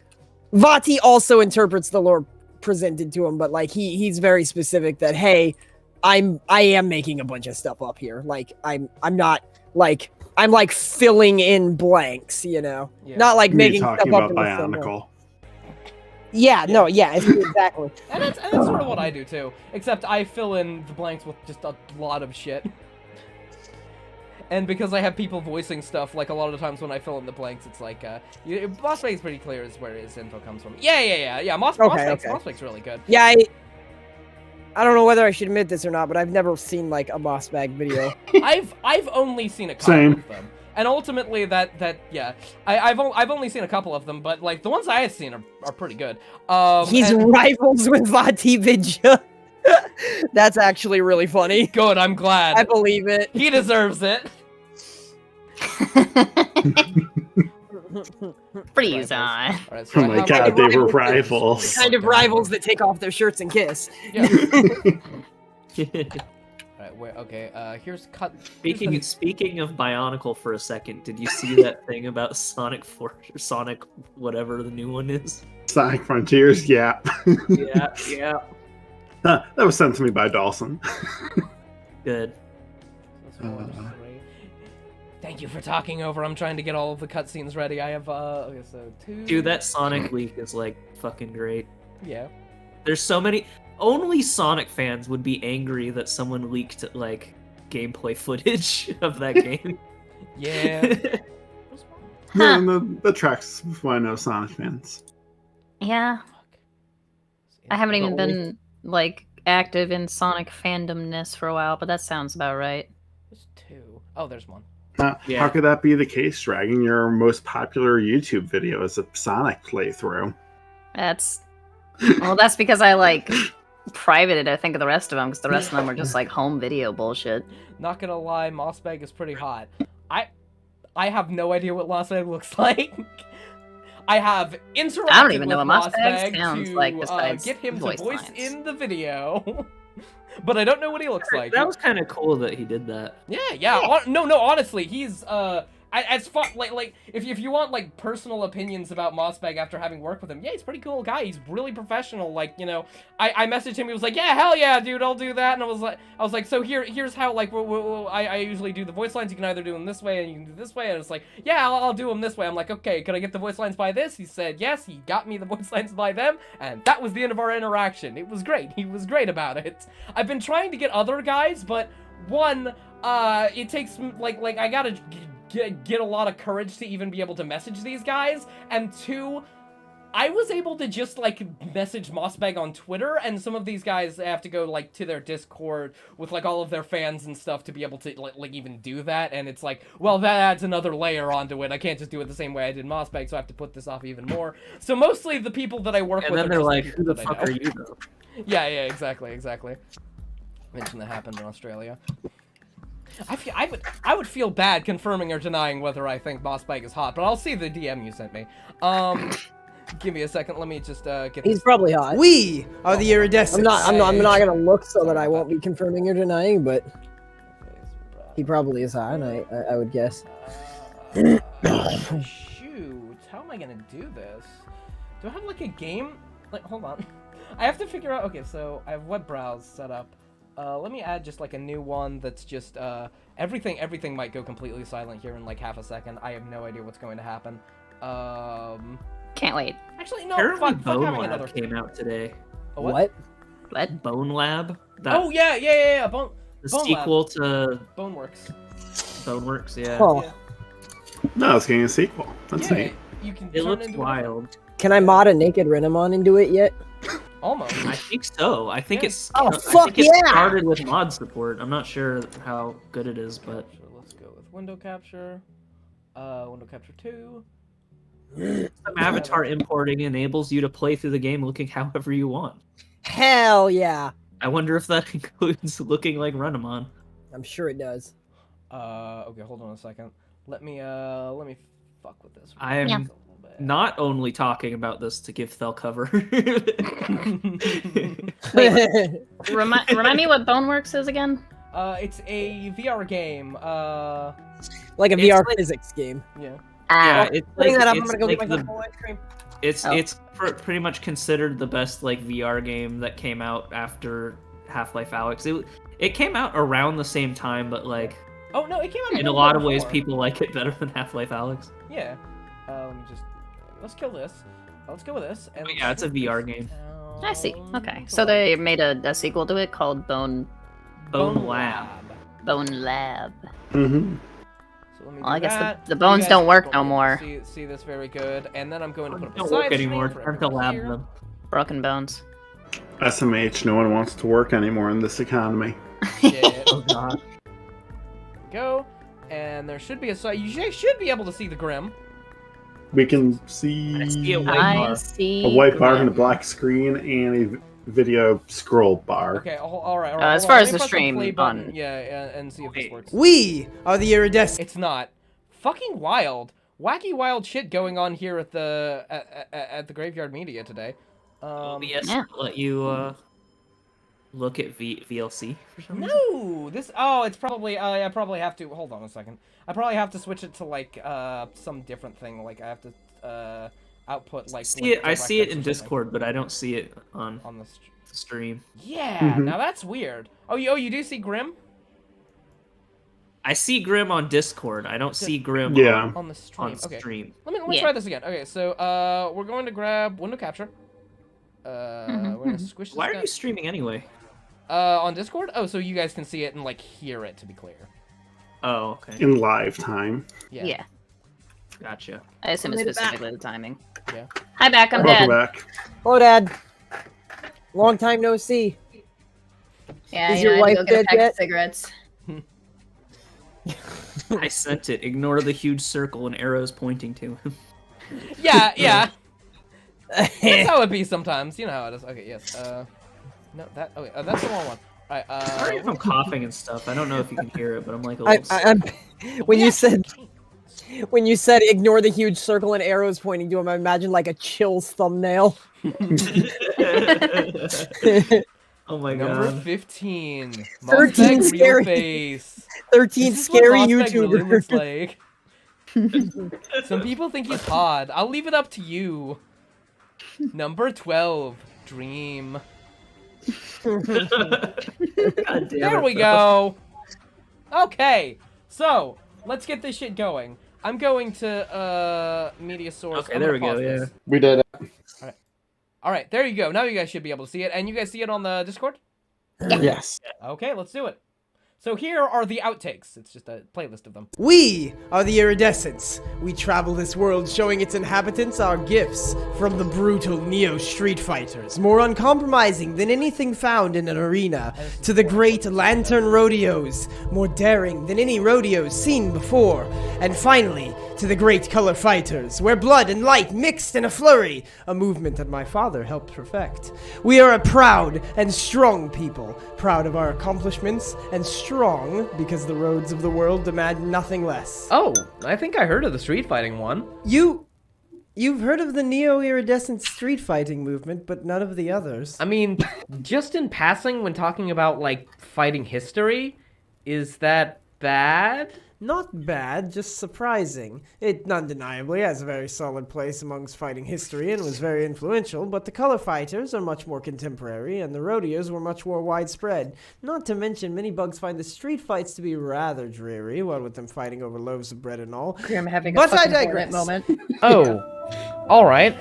Vati also interprets the lore presented to him, but like he's very specific that hey, I am making a bunch of stuff up here. Like I'm not like. I'm like filling in blanks, you know, not like making stuff up. Bionicle. Yeah, no, yeah, exactly. and that's sort of what I do too, except I fill in the blanks with just a lot of shit. And because I have people voicing stuff, like a lot of the times when I fill in the blanks, it's like, Mossbag is pretty clear as where his info comes from. Yeah. Mossbag's really good. Yeah, I don't know whether I should admit this or not, but I've never seen like a Mossbag video. I've only seen a couple of them, and ultimately I've only seen a couple of them, but like the ones I have seen are pretty good. He's rivals with Vati Vidya. That's actually really funny. Good, I'm glad. I believe it. He deserves it. Freeze on. Right, so oh my god, they were rivals. Kind of rivals that take off their shirts and kiss. Yeah. Alright, okay, here's cut. Speaking of Bionicle for a second, did you see that thing about Sonic Sonic whatever the new one is? Sonic Frontiers, yeah. yeah. That was sent to me by Dawson. Good. Thank you for talking over. I'm trying to get all of the cutscenes ready. I have, okay, so 2... Dude, that Sonic leak is, like, fucking great. Yeah. There's so many... Only Sonic fans would be angry that someone leaked, like, gameplay footage of that game. Yeah. No, the tracks why I know Sonic fans. Yeah. I haven't even But been like active in Sonic fandomness for a while, but that sounds about right. There's 2. Oh, there's 1. Yeah. How could that be the case, Dragon? Your most popular YouTube video is a Sonic playthrough. That's because I like privated, I think, of the rest of them, because the rest of them were just like home video bullshit. Not gonna lie, Mossbag is pretty hot. I have no idea what Mossbag looks like. I have interacted I don't even know with what Mossbag Mossbag sounds to like besides get him to voice voice lines. in the video, but I don't know what he looks like. That was kind of cool that he did that. Yeah. No, honestly, he's as far like if you want like personal opinions about Mossbag after having worked with him, yeah, he's a pretty cool guy. He's really professional. Like, you know, I messaged him. He was like, yeah, hell yeah, dude, I'll do that. And I was like, so here's how like I usually do the voice lines. You can either do them this way and you can do this way. And it's like, yeah, I'll do them this way. I'm like, okay, could I get the voice lines by this? He said yes. He got me the voice lines by them, and that was the end of our interaction. It was great. He was great about it. I've been trying to get other guys, but one, it takes like I gotta get a lot of courage to even be able to message these guys, and 2, I was able to just like message Mossbag on Twitter, and some of these guys have to go like to their Discord with like all of their fans and stuff to be able to like even do that, and it's like, well, that adds another layer onto it. I can't just do it the same way I did Mossbag, so I have to put this off even more. So mostly the people that I work And with then are they're just like, people who the that I fuck know. are you, though? Yeah, exactly. Mentioned that happened in Australia. I would feel bad confirming or denying whether I think Mossbag is hot, but I'll see the DM you sent me. Give me a second. Let me just get. He's this. probably hot. We are the iridescents. I'm not gonna look so that I won't be confirming or denying, but he probably is hot. I would guess. Shoot, how am I gonna do this? Do I have like a game? Like, hold on. I have to figure out. Okay, so I have web browse set up. Let me add just like a new one that's just everything might go completely silent here in like half a second. I have no idea what's going to happen. Can't wait. Actually, no. Apparently Fuck Bone having Lab another. came out today. A What? What? Bone Lab? That, Oh yeah. the Bone sequel to Boneworks. Boneworks, yeah. Oh. Yeah. No, it's getting a sequel. That's Yeah, neat. you can. It turn looks into whatever. wild. Can I mod a naked Renamon into it yet? Almost. I think so. I think Yeah. it's. Oh, I fuck think it yeah! started with mod support. I'm not sure how good it is, but Capture. Let's go with window capture. Window capture 2. some avatar importing enables you to play through the game looking however you want. Hell yeah! I wonder if that includes looking like Renamon. I'm sure it does. Okay, hold on a second. Let me fuck with this. I am Yeah. not only talking about this to give Thel cover. Remind me what Boneworks is again? It's a VR game. Like a It's VR like- physics game. Yeah. Yeah, it's Putting like, that up, I'm it's gonna go like get my the- full ice cream. It's Oh. pretty much considered the best like VR game that came out after Half-Life Alyx. It came out around the same time, but like Oh no, it came out in a little lot bit of ways, before. people like it better than Half-Life Alyx. Yeah. Let's kill this. Let's go with this. And But yeah, it's a VR game. I see. Okay, so they made a sequel to it called Bone Lab. Lab. Mm-hmm. So let me Well, I do guess that. the bones You guys don't work will no more. See this very good, and then I'm going to put up a Don't side work stream anymore. for Time to everyone lab here. them. Broken bones. SMH, no one wants to work anymore in this economy. Yeah. Oh god. Go, and there should be a side. You should be able to see the Grim. We can I see see a white I bar. see. a white bar Grim. and a black screen and a video scroll bar. Okay, all right. as hold far on. as Let me the press stream play button. on- Yeah, and see if this Wait. works. We are the iridescents. It's not. Fucking wild. Wacky wild shit going on here at the at the Graveyard Media today. OBS Yeah. let you look at VLC for some reason. No, this. Oh, it's probably. I probably have to. Hold on a second. I probably have to switch it to like some different thing. Like I have to output like. I see it in DirectX or something Discord, but I don't see it on on the. the stream. Yeah, Mhm. now that's weird. Oh, you do see Grim I see Grim on Discord. I don't see Grim Yeah. on the stream. on Okay, stream. let me Yeah. try this again. Okay, so we're going to grab window capture. We're gonna squish this Why are guy. you streaming anyway? On Discord? Oh, so you guys can see it and like hear it. To be clear. Oh, okay. In live time. Yeah. Gotcha. I assume it's Made it back. specifically the timing. Yeah. Hi, back. I'm Welcome dead. back. Oh, Dad. Long time no see. Yeah, Is you your know, I had wife to go get a dead pack yet? of cigarettes. I sent it. Ignore the huge circle and arrows pointing to him. Yeah. That's how it be sometimes. You know how it is. Okay, yes. No, that. Okay, that's the wrong one. All right. Sorry if I'm coughing and stuff. I don't know if you can hear it, but I'm like a I, little. I'm when you said ignore the huge circle and arrows pointing to him, I imagine like a Chills thumbnail. Oh my Number god. 15. 13 Mossbag scary. real face. 13 This is what scary Mossbag really looks YouTubers. like. Some people think he's hot. I'll leave it up to you. Number 12. Dream. God damn There it, we though. go. Okay, so let's get this shit going. I'm going to media source. Okay, I'm there gonna we go. pause Yeah. this. We did it. All right, there you go. Now you guys should be able to see it, and you guys see it on the Discord. Yes. Okay, let's do it. So here are the outtakes. It's just a playlist of them. We are the Iridescents. We travel this world showing its inhabitants our gifts, from the brutal Neo Street Fighters, more uncompromising than anything found in an arena, to the great Lantern Rodeos, more daring than any rodeos seen before, and finally, to the great Color Fighters, where blood and light mixed in a flurry, a movement that my father helped perfect. We are a proud and strong people, proud of our accomplishments, and strong because the roads of the world demand nothing less. Oh, I think I heard of the street fighting one. You've heard of the neo-iridescent street fighting movement, but none of the others. I mean, just in passing, when talking about like fighting history, is that bad? Not bad, just surprising. It undeniably has a very solid place amongst fighting history and was very influential, but the color fighters are much more contemporary, and the rodeos were much more widespread. Not to mention, many bugs find the street fights to be rather dreary, what with them fighting over loaves of bread and all. I'm having a But I fucking digress. moment. Oh, all right.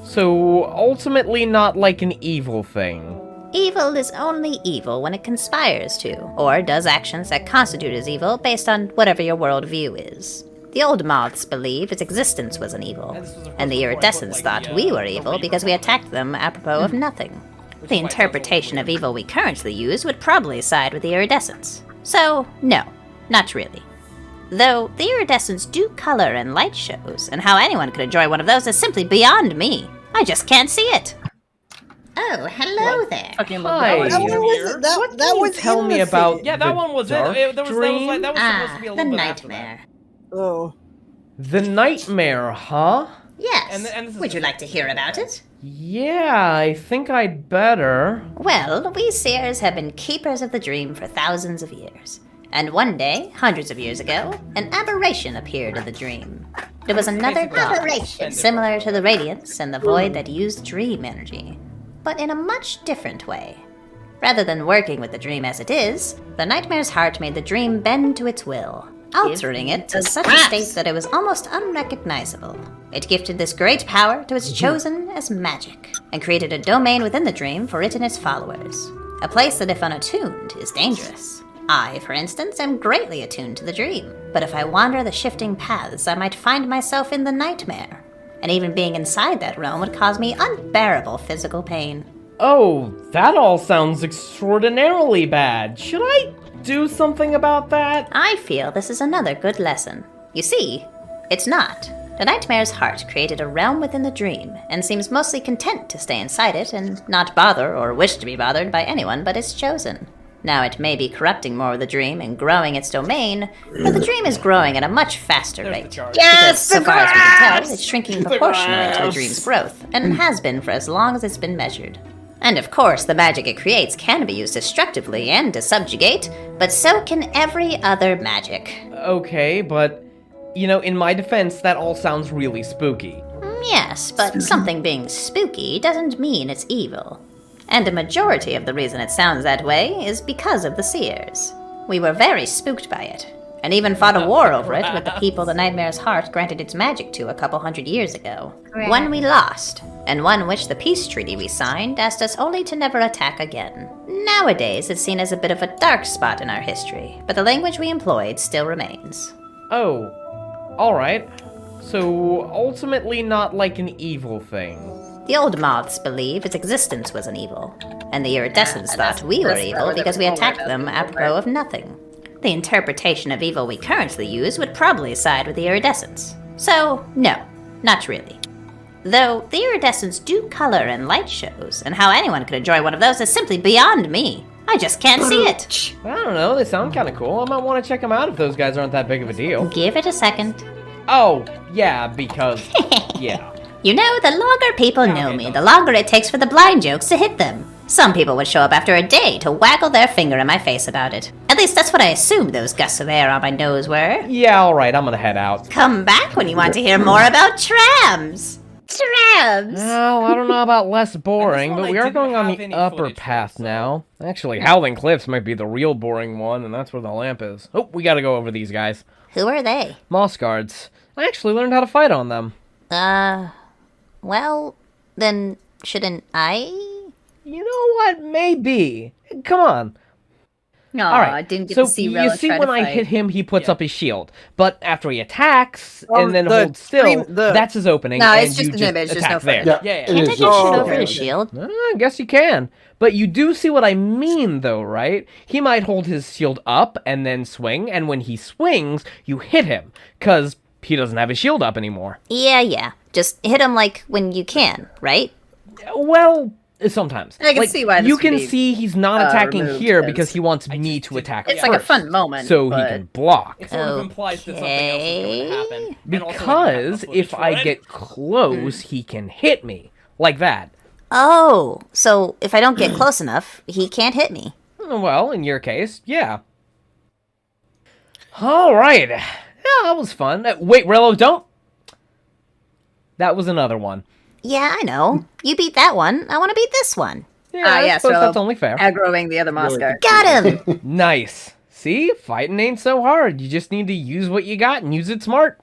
So ultimately, not like an evil thing. Evil is only evil when it conspires to, or does actions that constitute as evil based on whatever your worldview is. The old moths believe its existence was an evil, and the iridescents thought we were evil because we attacked them apropos of nothing. The interpretation of evil we currently use would probably side with the iridescents. So, no, not really. Though, the iridescents do color and light shows, and how anyone could enjoy one of those is simply beyond me. I just can't see it. Oh, hello there. Fucking Hi. love That one was, that was Tell in me the about. thing. Yeah, that one was it. That was supposed to be a The little bit after that. nightmare. Oh. The nightmare, huh? Yes. And this is- Would you like to hear about it? Yeah, I think I'd better. Well, we seers have been keepers of the dream for thousands of years. And one day, hundreds of years ago, an aberration appeared in the dream. It was another god, similar to the radiance and the void that used dream energy, but in a much different way. Rather than working with the dream as it is, the nightmare's heart made the dream bend to its will, altering it to such a state that it was almost unrecognizable. It gifted this great power to its chosen as magic, and created a domain within the dream for it and its followers. A place that, if unattuned, is dangerous. I, for instance, am greatly attuned to the dream, but if I wander the shifting paths, I might find myself in the nightmare. And even being inside that realm would cause me unbearable physical pain. Oh, that all sounds extraordinarily bad. Should I do something about that? I feel this is another good lesson. You see, it's not. The nightmare's heart created a realm within the dream, and seems mostly content to stay inside it and not bother or wish to be bothered by anyone but its chosen. Now it may be corrupting more of the dream and growing its domain, but the dream is growing at a much faster rate. Because, so far as we can tell, it's shrinking proportionally to the dream's growth, and has been for as long as it's been measured. And of course, the magic it creates can be used destructively and to subjugate, but so can every other magic. Okay, but, you know, in my defense, that all sounds really spooky. Yes, but something being spooky doesn't mean it's evil. And a majority of the reason it sounds that way is because of the seers. We were very spooked by it, and even fought a war over it with the people the Nightmare's heart granted its magic to a couple hundred years ago. One we lost, and one which the peace treaty we signed asked us only to never attack again. Nowadays, it's seen as a bit of a dark spot in our history, but the language we employed still remains. Oh, alright. So, ultimately not like an evil thing. The The old moths believe its existence was an evil, and the iridescents thought we were evil because we attacked them apropos of nothing. The interpretation of evil we currently use would probably side with the iridescents. So, no, not really. Though the iridescents do color in light shows, and how anyone could enjoy one of those is simply beyond me. I just can't see it. I don't know, they sound kind of cool. I might want to check them out if those guys aren't that big of a deal. Give it a second. Oh, yeah, because, yeah. You know, the longer people know me, the longer it takes for the blind jokes to hit them. Some people would show up after a day to waggle their finger in my face about it. At least that's what I assumed those gusts of air on my nose were. Yeah, alright, I'm gonna head out. Come back when you want to hear more about trams. Trams! Well, I don't know about less boring, but we are going on the upper path now. Actually, Howling Cliffs might be the real boring one, and that's where the lamp is. Oh, we gotta go over these guys. Who are they? Moss guards. I actually learned how to fight on them. Well, then shouldn't I? You know what? Maybe. Come on. No, All right. I didn't get so to see you Rella see try when to I fight. hit him, he puts up his shield. But after he attacks Oh, and then the holds still, scream- the- that's his opening. No, and it's just you an image, there's no attack there. fight. Yeah. Yeah. Can't I It just is shoot just- over his shield? I guess you can. But you do see what I mean, though, right? He might hold his shield up and then swing, and when he swings, you hit him, because he doesn't have his shield up anymore. Yeah. Just hit him like when you can, right? Well, sometimes. I can see why this you would can be, see he's not attacking removed, here 'cause because he wants me to attack It's first, like a fun moment, so but... he can block. It sort of implies that something else is going to happen. Because if I get close, he can hit me. Like that. Oh, so if I don't get close enough, he can't hit me. Well, in your case, yeah. Alright. Yeah, that was fun. Wait, Rello, don't! That was another one. Yeah, I know. You beat that one. I want to beat this one. Yeah, I yes, suppose Rello. that's only fair. Aggroing the other Moss guard. Got him! Nice. See? Fighting ain't so hard. You just need to use what you got and use it smart.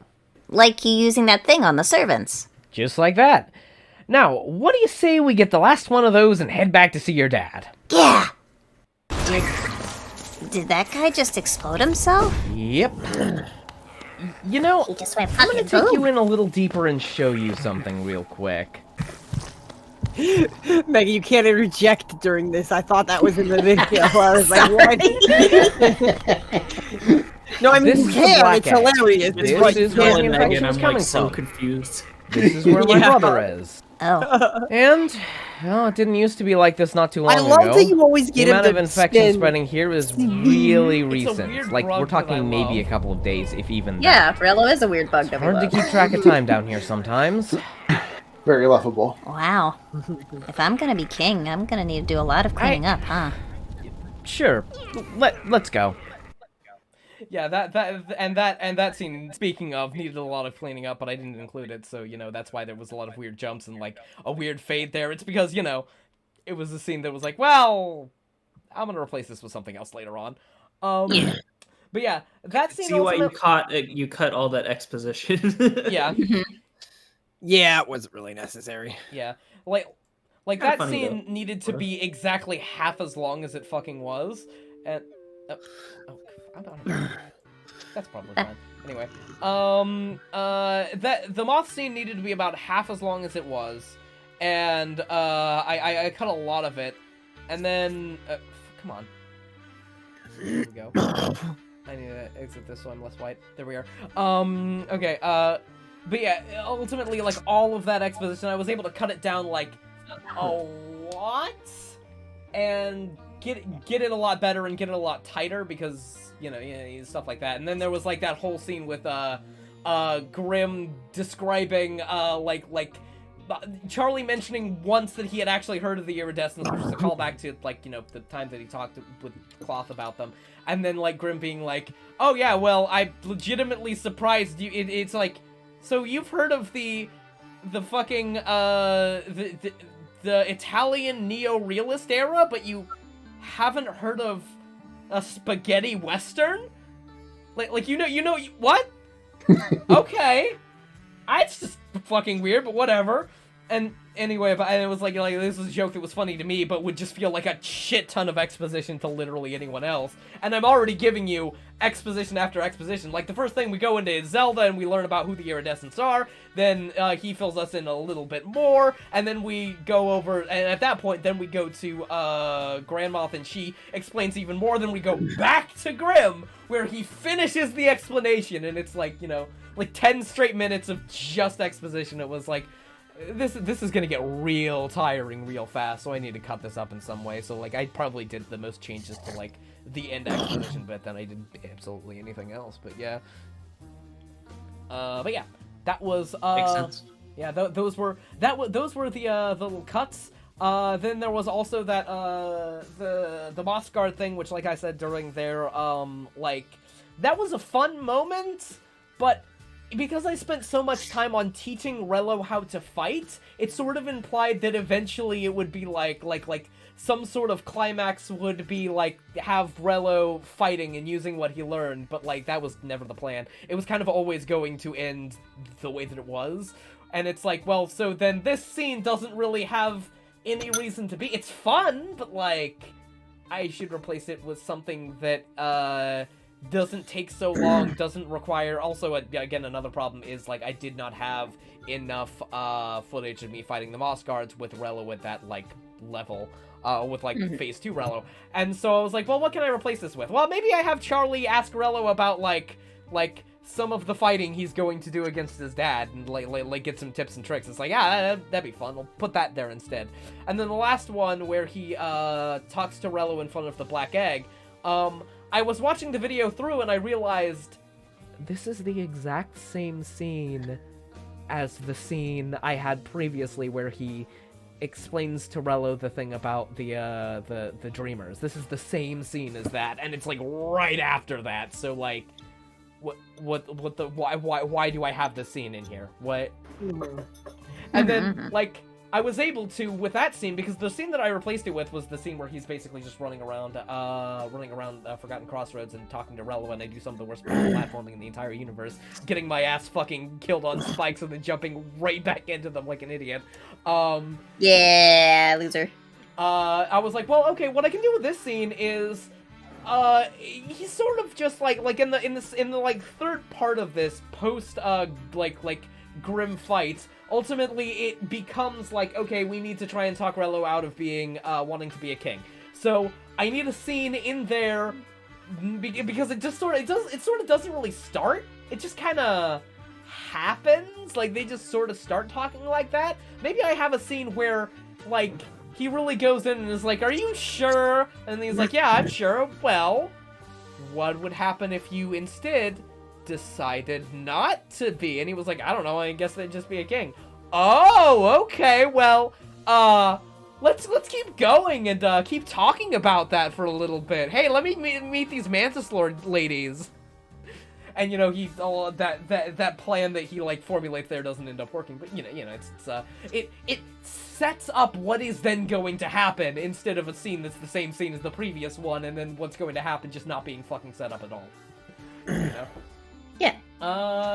Like you using that thing on the servants. Just like that. Now, what do you say we get the last one of those and head back to see your dad? Yeah! Did that guy just explode himself? Yep. You know, He just went I'm gonna fucking take you boom. in a little deeper and show you something real quick. Megan, you can't interject during this. I thought that was in the video. I was like, what? No, I mean, This you is the can. black It's egg. hilarious. This It's what is you where can't the interject. infection I'm is coming like so from. confused. This is where my Yeah. brother is. Oh. And, well, it didn't used to be like this not too long I ago. love that you always The get him amount to of infection spin. spreading here is really It's a recent. weird Like, we're bug that I talking maybe a love. couple of days, if even that. Yeah, Rello is a weird bug that we Hard to love. keep track of time down here sometimes. Very laughable. Wow. If I'm gonna be king, I'm gonna need to do a lot of cleaning up, huh? Sure. Let's go. Yeah, that scene, speaking of, needed a lot of cleaning up, but I didn't include it, so, you know, that's why there was a lot of weird jumps and, like, a weird fade there. It's because, you know, it was a scene that was like, well, I'm gonna replace this with something else later on. But yeah, that scene See why you ultimately... you cut all that exposition. Yeah, Yeah, it wasn't really necessary. yeah. Like Kinda that funny, scene though. needed to be exactly half as long as it fucking was, and... I'm not... That's probably fine. Anyway, that the moth scene needed to be about half as long as it was, and I cut a lot of it, and then come on, there we go. I need to exit this so I'm less white. There we are. Okay. But yeah, ultimately, like all of that exposition, I was able to cut it down like a lot, and get it a lot better and get it a lot tighter because. You know, stuff like that. And then there was, like, that whole scene with, Grim describing, Charlie mentioning once that he had actually heard of the iridescence, which was a callback to, like, you know, the time that he talked with Cloth about them. And then, like, Grim being like, oh, yeah, well, I'm legitimately surprised you, it's like, so you've heard of the fucking, the Italian neo-realist era, but you haven't heard of a spaghetti western? Like you know what? Okay. It's just fucking weird, but whatever. And Anyway, and it was like this was a joke that was funny to me, but would just feel like a shit ton of exposition to literally anyone else. And I'm already giving you exposition after exposition. Like, the first thing we go into is Zelda, and we learn about who the iridescents are. Then he fills us in a little bit more, and then we go over, and at that point, then we go to Grandmoth, and she explains even more. Then we go back to Grimm, where he finishes the explanation, and it's like, you know, like 10 straight minutes of just exposition. It was like, this is gonna get real tiring real fast, so I need to cut this up in some way. So, like, I probably did the most changes to, like, the end exposition bit than I did absolutely anything else. But yeah. But yeah, that was, Makes sense. yeah, those were the little cuts. Then there was also that, the Moss Guard thing, which, like I said during their, like, that was a fun moment, but because I spent so much time on teaching Rello how to fight, it sort of implied that eventually it would be like some sort of climax would be like have Rello fighting and using what he learned, but like that was never the plan. It was kind of always going to end the way that it was. And it's like, well, so then this scene doesn't really have any reason to be. It's fun, but like I should replace it with something that doesn't take so long, doesn't require... Also, again, another problem is, like, I did not have enough footage of me fighting the Moss Guards with Rello at that, like, level, with, like, Phase 2 Rello. And so I was like, well, what can I replace this with? Well, maybe I have Charlie ask Rello about, like, some of the fighting he's going to do against his dad, and, like get some tips and tricks. It's like, yeah, that'd be fun. We'll put that there instead. And then the last one, where he, talks to Rello in front of the Black Egg, I was watching the video through and I realized this is the exact same scene as the scene I had previously where he explains to Rello the thing about the dreamers. This is the same scene as that, and it's like right after that. So like, why do I have this scene in here? What? And then like, I was able to, with that scene, because the scene that I replaced it with was the scene where he's basically just running around Forgotten Crossroads and talking to Rello, and I do some of the worst platforming in the entire universe, getting my ass fucking killed on spikes and then jumping right back into them like an idiot. Yeah, loser. I was like, well, okay, what I can do with this scene is, he's sort of just like in the like third part of this post like Grimm fight. Ultimately, it becomes like, okay, we need to try and talk Rello out of being, wanting to be a king. So, I need a scene in there, because it just sort of doesn't really start. It just kind of happens. Like, they just sort of start talking like that. Maybe I have a scene where, like, he really goes in and is like, are you sure? And he's like, yeah, I'm sure. Well, what would happen if you instead decided not to be? And he was like, I don't know, I guess they'd just be a king. Oh, okay, well, let's keep going and keep talking about that for a little bit. Hey, let me meet these Mantis Lord ladies. And you know, that plan that he like formulates there doesn't end up working, but you know it sets up what is then going to happen instead of a scene that's the same scene as the previous one, and then what's going to happen just not being fucking set up at all. You know? Yeah.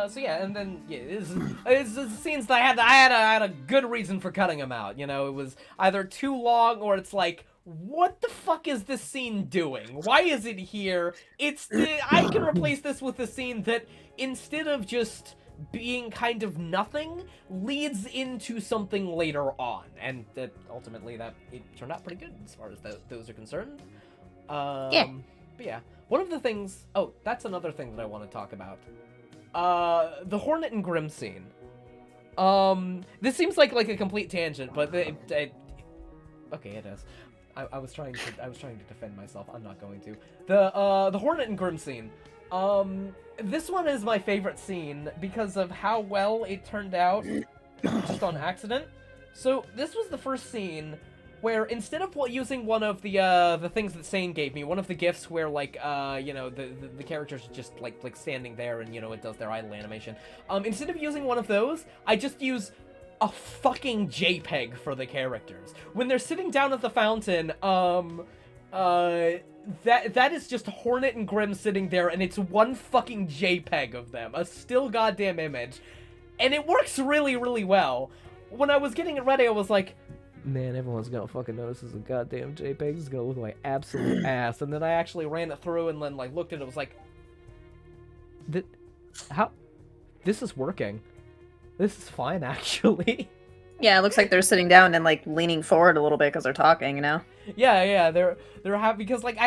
So yeah, and then yeah, it's the scenes that I had a good reason for cutting them out. You know, it was either too long or it's like, what the fuck is this scene doing? Why is it here? I can replace this with a scene that instead of just being kind of nothing, leads into something later on, and that ultimately it turned out pretty good as far as those are concerned. Yeah. But yeah, one of the things. Oh, that's another thing that I want to talk about. The Hornet and Grimm scene. This seems like a complete tangent, but okay, it is. I was trying to defend myself. I'm not going to. The Hornet and Grimm scene. This one is my favorite scene because of how well it turned out, just on accident. So this was the first scene where instead of using one of the things that Sane gave me, one of the gifts where like you know, the characters just like standing there and you know it does their idle animation. Instead of using one of those, I just use a fucking JPEG for the characters. When they're sitting down at the fountain, that is just Hornet and Grimm sitting there, and it's one fucking JPEG of them, a still goddamn image, and it works really, really well. when I was getting it ready, I was like, man, everyone's gonna fucking notice this is a goddamn JPEG. This is gonna look like absolute ass. And then I actually ran it through and then like looked at it. Was like, how? This is working. This is fine, actually. Yeah, it looks like they're sitting down and like leaning forward a little bit because they're talking, you know? Yeah, they're happy because like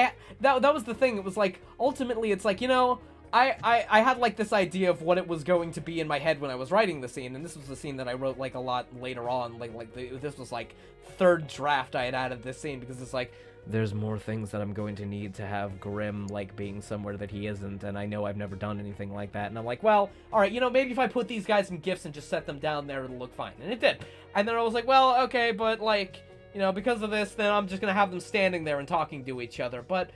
that was the thing. It was like ultimately it's like, you know, I had like this idea of what it was going to be in my head when I was writing the scene, and this was the scene that I wrote like a lot later on. This was like third draft I had added this scene because it's like there's more things that I'm going to need to have Grimm like being somewhere that he isn't, and I know I've never done anything like that. And I'm like, well, all right, you know, maybe if I put these guys in gifts and just set them down there, it'll look fine, and it did. And then I was like, well, okay, but like, you know, because of this, then I'm just gonna have them standing there and talking to each other. But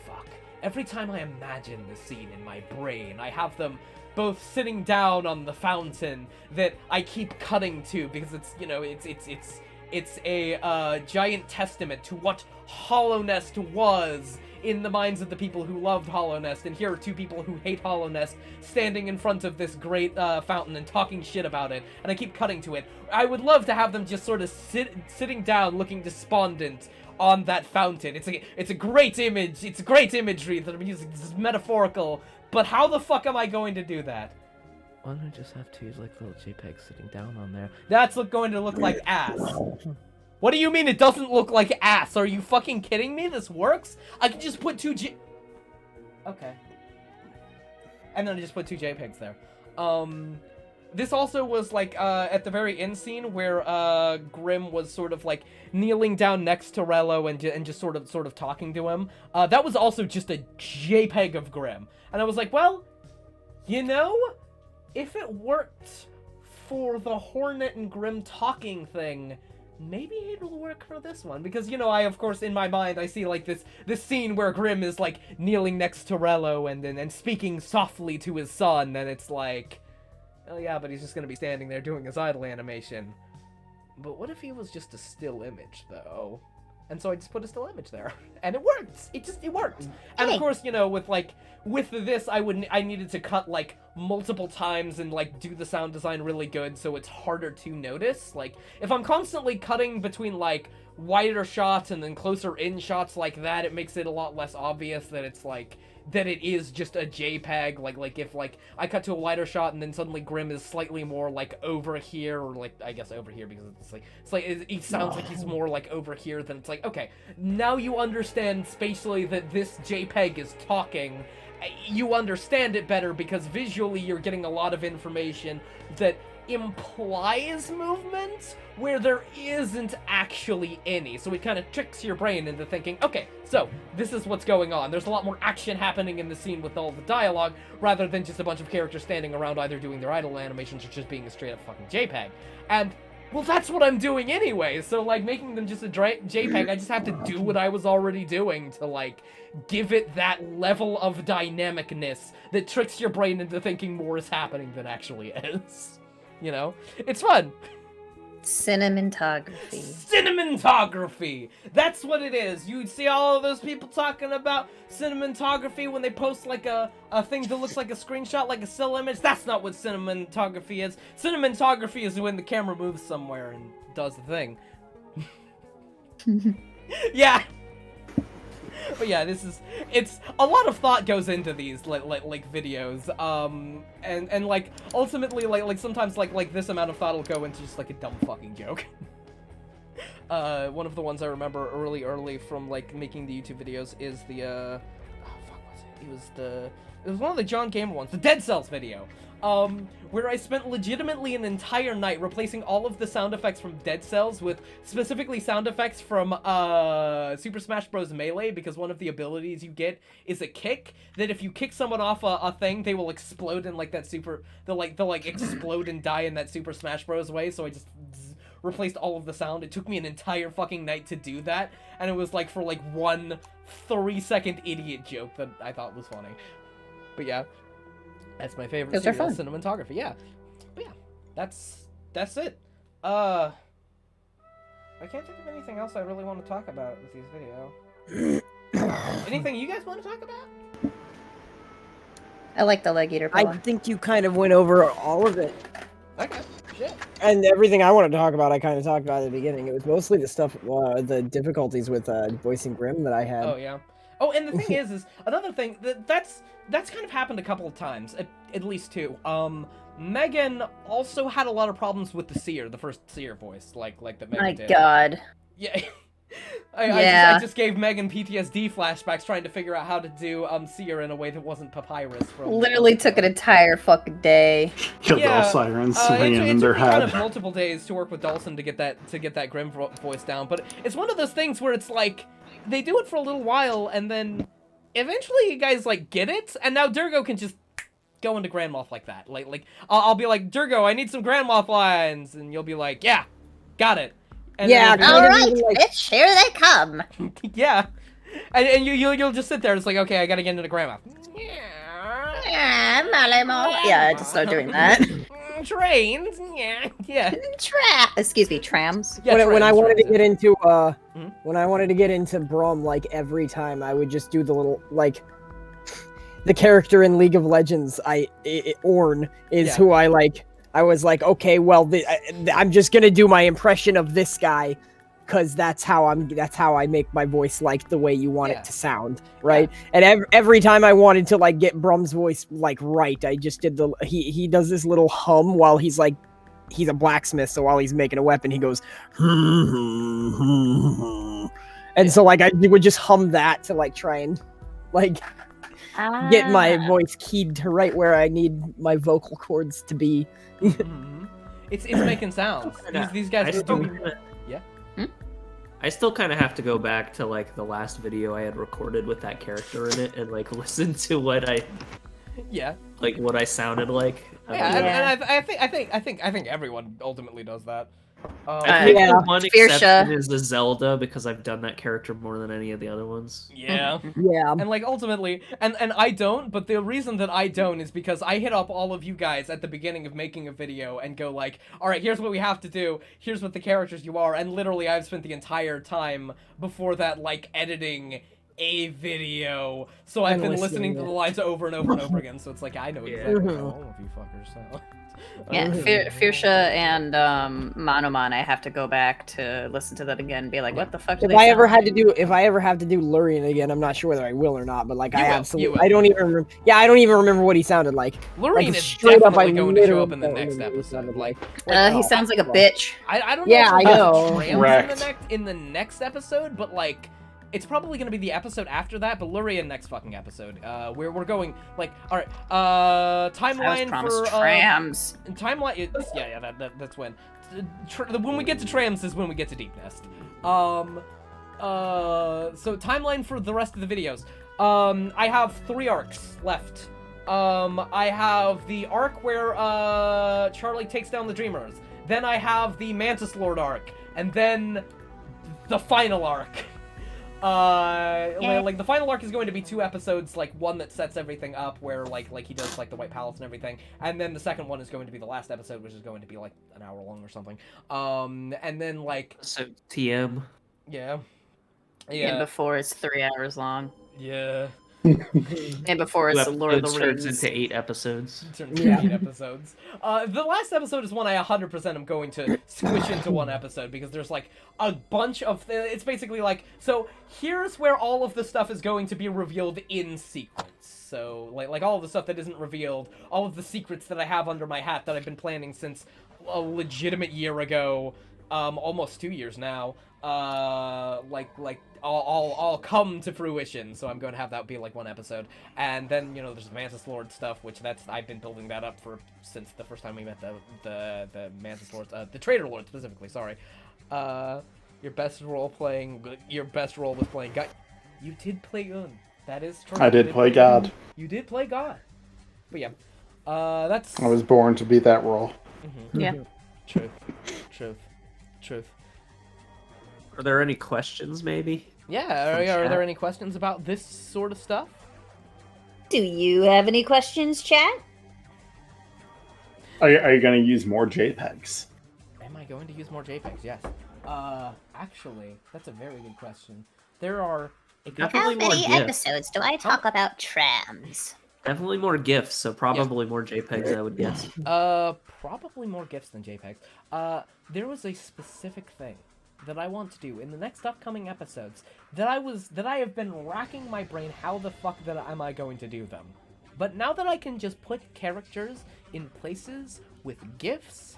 fuck. Every time I imagine the scene in my brain, I have them both sitting down on the fountain that I keep cutting to because it's, you know, it's a giant testament to what Hollow Nest was in the minds of the people who loved Hollow Nest, and here are two people who hate Hollow Nest standing in front of this great fountain and talking shit about it, and I keep cutting to it. I would love to have them just sort of sitting down looking despondent on that fountain. It's a great image, it's great imagery that I'm using, it's metaphorical, but how the fuck am I going to do that? Why don't I just have to use like little JPEGs sitting down on there? That's going to look like ass. What do you mean it doesn't look like ass? Are you fucking kidding me? This works? I can just put Okay. And then I just put 2 JPEGs there. This also was like at the very end scene where Grimm was sort of like kneeling down next to Rello and just sort of talking to him. That was also just a JPEG of Grimm. And I was like, well, you know, if it worked for the Hornet and Grimm talking thing, maybe it'll work for this one. Because, you know, I, of course, in my mind, I see, like, this scene where Grimm is, like, kneeling next to Rello and speaking softly to his son, and it's like, oh yeah, but he's just gonna be standing there doing his idle animation. But what if he was just a still image, though? And so I just put a still image there, and it worked. It worked. And of course, you know, with this, I needed to cut like multiple times and like do the sound design really good, so it's harder to notice. Like if I'm constantly cutting between like wider shots and then closer in shots like that, it makes it a lot less obvious that it's like that it is just a JPEG. Like if like I cut to a wider shot and then suddenly Grimm is slightly more like over here, or like I guess over here because it's like it sounds like he's more like over here, then it's like, okay, now you understand spatially that this JPEG is talking. You understand it better because visually you're getting a lot of information that implies movement where there isn't actually any. So it kind of tricks your brain into thinking, okay, so this is what's going on. There's a lot more action happening in the scene with all the dialogue rather than just a bunch of characters standing around either doing their idle animations or just being a straight up fucking JPEG. And well, that's what I'm doing anyway, so, like, making them just a JPEG, I just have to do what I was already doing to, like, give it that level of dynamicness that tricks your brain into thinking more is happening than actually is. You know? It's fun! Cinematography. Cinematography! That's what it is! You see all of those people talking about cinematography when they post like a thing that looks like a screenshot, like a still image? That's not what cinematography is. Cinematography is when the camera moves somewhere and does the thing. Yeah! But yeah, it's a lot of thought goes into these like videos, and like ultimately like sometimes like this amount of thought will go into just like a dumb fucking joke. One of the ones I remember early from like making the YouTube videos is the oh fuck, what's it? It was one of the John Gamer ones, the Dead Cells video, where I spent legitimately an entire night replacing all of the sound effects from Dead Cells with specifically sound effects from Super Smash Bros. Melee, because one of the abilities you get is a kick that if you kick someone off a thing, they will explode in like that they'll explode and die in that Super Smash Bros. Way, so I just replaced all of the sound. It took me an entire fucking night to do that, and it was like for like one 3-second idiot joke that I thought was funny. But yeah, that's my favorite cinematography. Yeah, but yeah, that's it. I can't think of anything else I really want to talk about with these videos. Anything you guys want to talk about? I like the leg eater. I think you kind of went over all of it. Okay. And everything I wanted to talk about, I kind of talked about at the beginning. It was mostly the stuff, the difficulties with voicing Grim that I had. Oh yeah. Oh, and the thing is another thing that's kind of happened a couple of times, at least two. Megan also had a lot of problems with the Seer, the first Seer voice, like that Megan did. My God. Yeah. I just gave Megan PTSD flashbacks trying to figure out how to do Seer in a way that wasn't Papyrus. Literally took an entire fucking day. Killed all sirens swinging in their it took me kind of head. multiple days to work with Dawson to get that Grim voice down, but it's one of those things where it's like they do it for a little while and then eventually you guys like get it, and now Durgo can just go into Grand Moff like that. Like I'll be like, Durgo, I need some Grand Moff lines, and you'll be like, yeah, got it. And Yeah, All right, bitch, here they come. yeah, and you'll just sit there. It's like, okay, I gotta get into the Grand Moff. Yeah, I just started doing that. Trains, yeah. Excuse me, trams. Yeah, when I wanted to trains. get into Hmm? when I wanted to get into Brom, like every time I would just do the little like the character in League of Legends. Ornn is Yeah. who I like. I was like, okay, well, I'm just gonna do my impression of this guy, because that's how I make my voice like the way you want Yeah. it to sound, right? And every time I wanted to like get Brum's voice like right, I just did he does this little hum while he's like. He's a blacksmith, so while he's making a weapon, he goes, and so like I would just hum that to like try and like get my voice keyed to right where I need my vocal cords to be. Mhm. It's making sounds. These guys are doing. Yeah. I still kind of have to go back to like the last video I had recorded with that character in it and like listen to what I sounded like. Yeah, and I think everyone ultimately does that. I think the one Fiercia. exception is the Zelda, because I've done that character more than any of the other ones. Yeah. Yeah. And like ultimately, and I don't, but the reason that I don't is because I hit up all of you guys at the beginning of making a video and go like, all right, here's what we have to do, here's what the characters you are, and literally I've spent the entire time before that like editing a video, so I've And been listening to listening the lines over and over and over again, so it's like I know exactly all of you fuckers. So. Yeah, Fiercia and Manoman, I have to go back to listen to that again and be like, what the fuck? If I ever have to do Lurian again, I'm not sure whether I will or not. But like, You I will, absolutely, you will. I don't even remember. Yeah, I don't even remember what he sounded like. Lorraine Like, is straight up, definitely I going to show up literally in the don't next remember what he episode. sounded Like, he sounds like a bitch. I don't know. Yeah, if I we'll know. have trams Correct. in the next episode, but like, it's probably gonna be the episode after that. But Lurian next fucking episode. We're going like, all right. I was Timeline promised for trams. timeline. That's when. When we get to trams is when we get to Deep Nest. So timeline for the rest of the videos. I have 3 arcs left. I have the arc where Charlie takes down the Dreamers. Then I have the Mantis Lord arc, and then the final arc. Like the final arc is going to be 2 episodes, like one that sets everything up, where like he does like the White Palace and everything, and then the second one is going to be the last episode, which is going to be like an hour long or something. And then like So TM. yeah, And before it's 3 hours long. yeah. And before it's the Lord of the turns Rings. into 8 episodes. Turns into 8 episodes. The last episode is one I 100% am going to squish into one episode, because there's like a bunch of it's basically like, so here's where all of the stuff is going to be revealed in sequence. So like all of the stuff that isn't revealed, all of the secrets that I have under my hat that I've been planning since a legitimate year ago, almost 2 years now. All come to fruition, so I'm going to have that be like one episode, and then there's Mantis Lord stuff, which I've been building that up since the first time we met the Mantis Lords, the Traitor Lord specifically. Sorry, your best role was playing God. You did play Un. That is true. I did play God. You did play God, but yeah, that's. I was born to be that role. Mm-hmm. Yeah. Truth. Are there any questions, maybe? Yeah, are chat? there any questions about this sort of stuff? Do you have any questions, chat? Are you going to use more JPEGs? Am I going to use more JPEGs? Yes. Actually, that's a very good question. There are a couple How Probably more many GIFs. episodes do I talk about trams? Definitely more GIFs, so probably more JPEGs, I would guess. Probably more GIFs than JPEGs. There was a specific thing that I want to do in the next upcoming episodes that I have been racking my brain how the fuck am I going to do them. But now that I can just put characters in places with GIFs,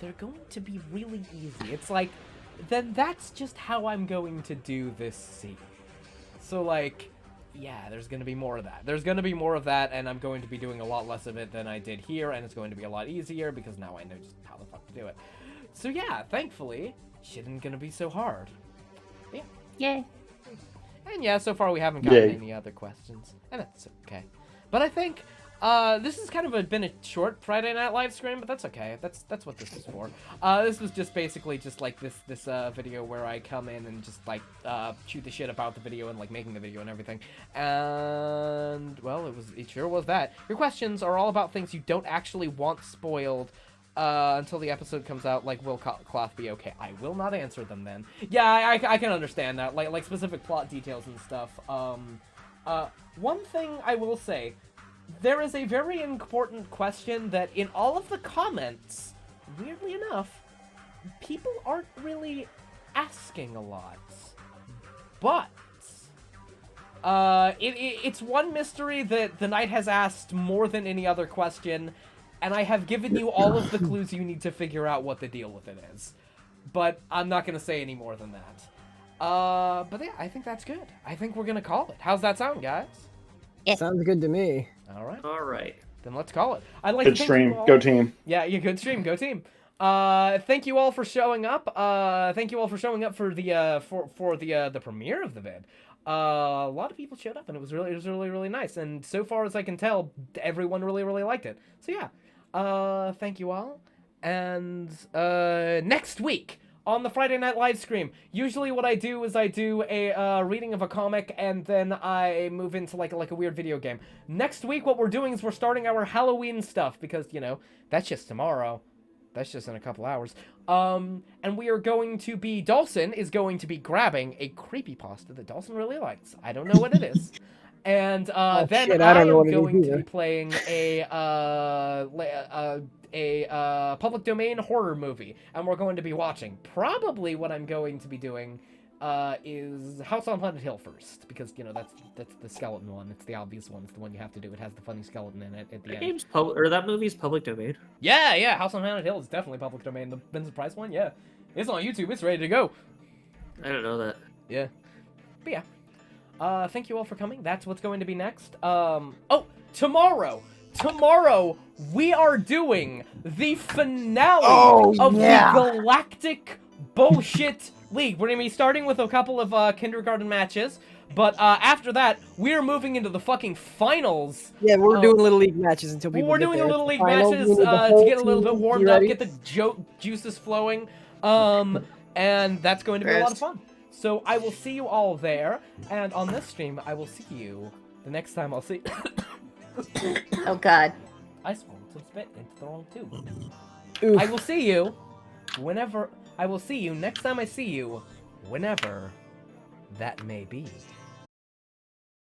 they're going to be really easy. It's like, then that's just how I'm going to do this scene. So like, yeah, there's going to be more of that. There's going to be more of that, and I'm going to be doing a lot less of it than I did here, and it's going to be a lot easier because now I know just how the fuck to do it. So yeah, thankfully, shit isn't going to be so hard. Yeah. Yay. And yeah, so far we haven't gotten Yay. any other questions, and that's okay. But I think this has kind of been a short Friday Night Live stream, but that's okay. That's what this is for. This was just basically just like this video where I come in and just like shoot the shit about the video and like making the video and everything. And well, it sure was that. Your questions are all about things you don't actually want spoiled until the episode comes out. Like, will cloth be okay? I will not answer them then. Yeah, I can understand that. Like specific plot details and stuff. One thing I will say, there is a very important question that in all of the comments, weirdly enough, people aren't really asking a lot. But it's one mystery that the Knight has asked more than any other question, and I have given you all of the clues you need to figure out what the deal with it is. But I'm not going to say any more than that. But yeah, I think that's good. I think we're going to call it. How's that sound, guys? Yeah. Sounds good to me. All right. All right. Then let's call it. I'd like Good to thank stream. you all. Go team. Yeah, good stream. Go team. Thank you all for showing up. Thank you all for showing up for the premiere of the vid. A lot of people showed up, and it was really nice. And so far as I can tell, everyone really liked it. So yeah, thank you all. And next week on the Friday Night Live stream, usually what I do is I do a reading of a comic, and then I move into like a weird video game. Next week, what we're doing is we're starting our Halloween stuff, because, you know, that's just tomorrow. That's just in a couple hours. And we are going to be, Dawson is going to be grabbing a creepypasta that Dawson really likes. I don't know what it is. And then shit, I don't know am what it is going to either. be playing a public domain horror movie, and we're going to be watching. Probably what I'm going to be doing is House on Haunted Hill first, because, you know, that's the skeleton one. It's the obvious one. It's the one you have to do. It has the funny skeleton in it at the That end. game's or that movie's public domain. Yeah, House on Haunted Hill is definitely public domain. The Vincent Price one, yeah. It's on YouTube. It's ready to go. I don't know that. Yeah. But yeah. Thank you all for coming. That's what's going to be next. Tomorrow we are doing the finale of the Galactic Bullshit League. We're going to be starting with a couple of kindergarten matches, but after that, we're moving into the fucking finals. Yeah, we're doing Little League matches until people We're get doing there. the Little League Final, matches we need the to whole get a little bit team. warmed You up, ready? get the juices flowing, and that's going to be a lot of fun. So I will see you all there, and on this stream, I will see you the next time I'll see... Oh god. I swallowed some spit into the wrong tube. Oof. I will see you whenever... I will see you next time I see you, whenever that may be.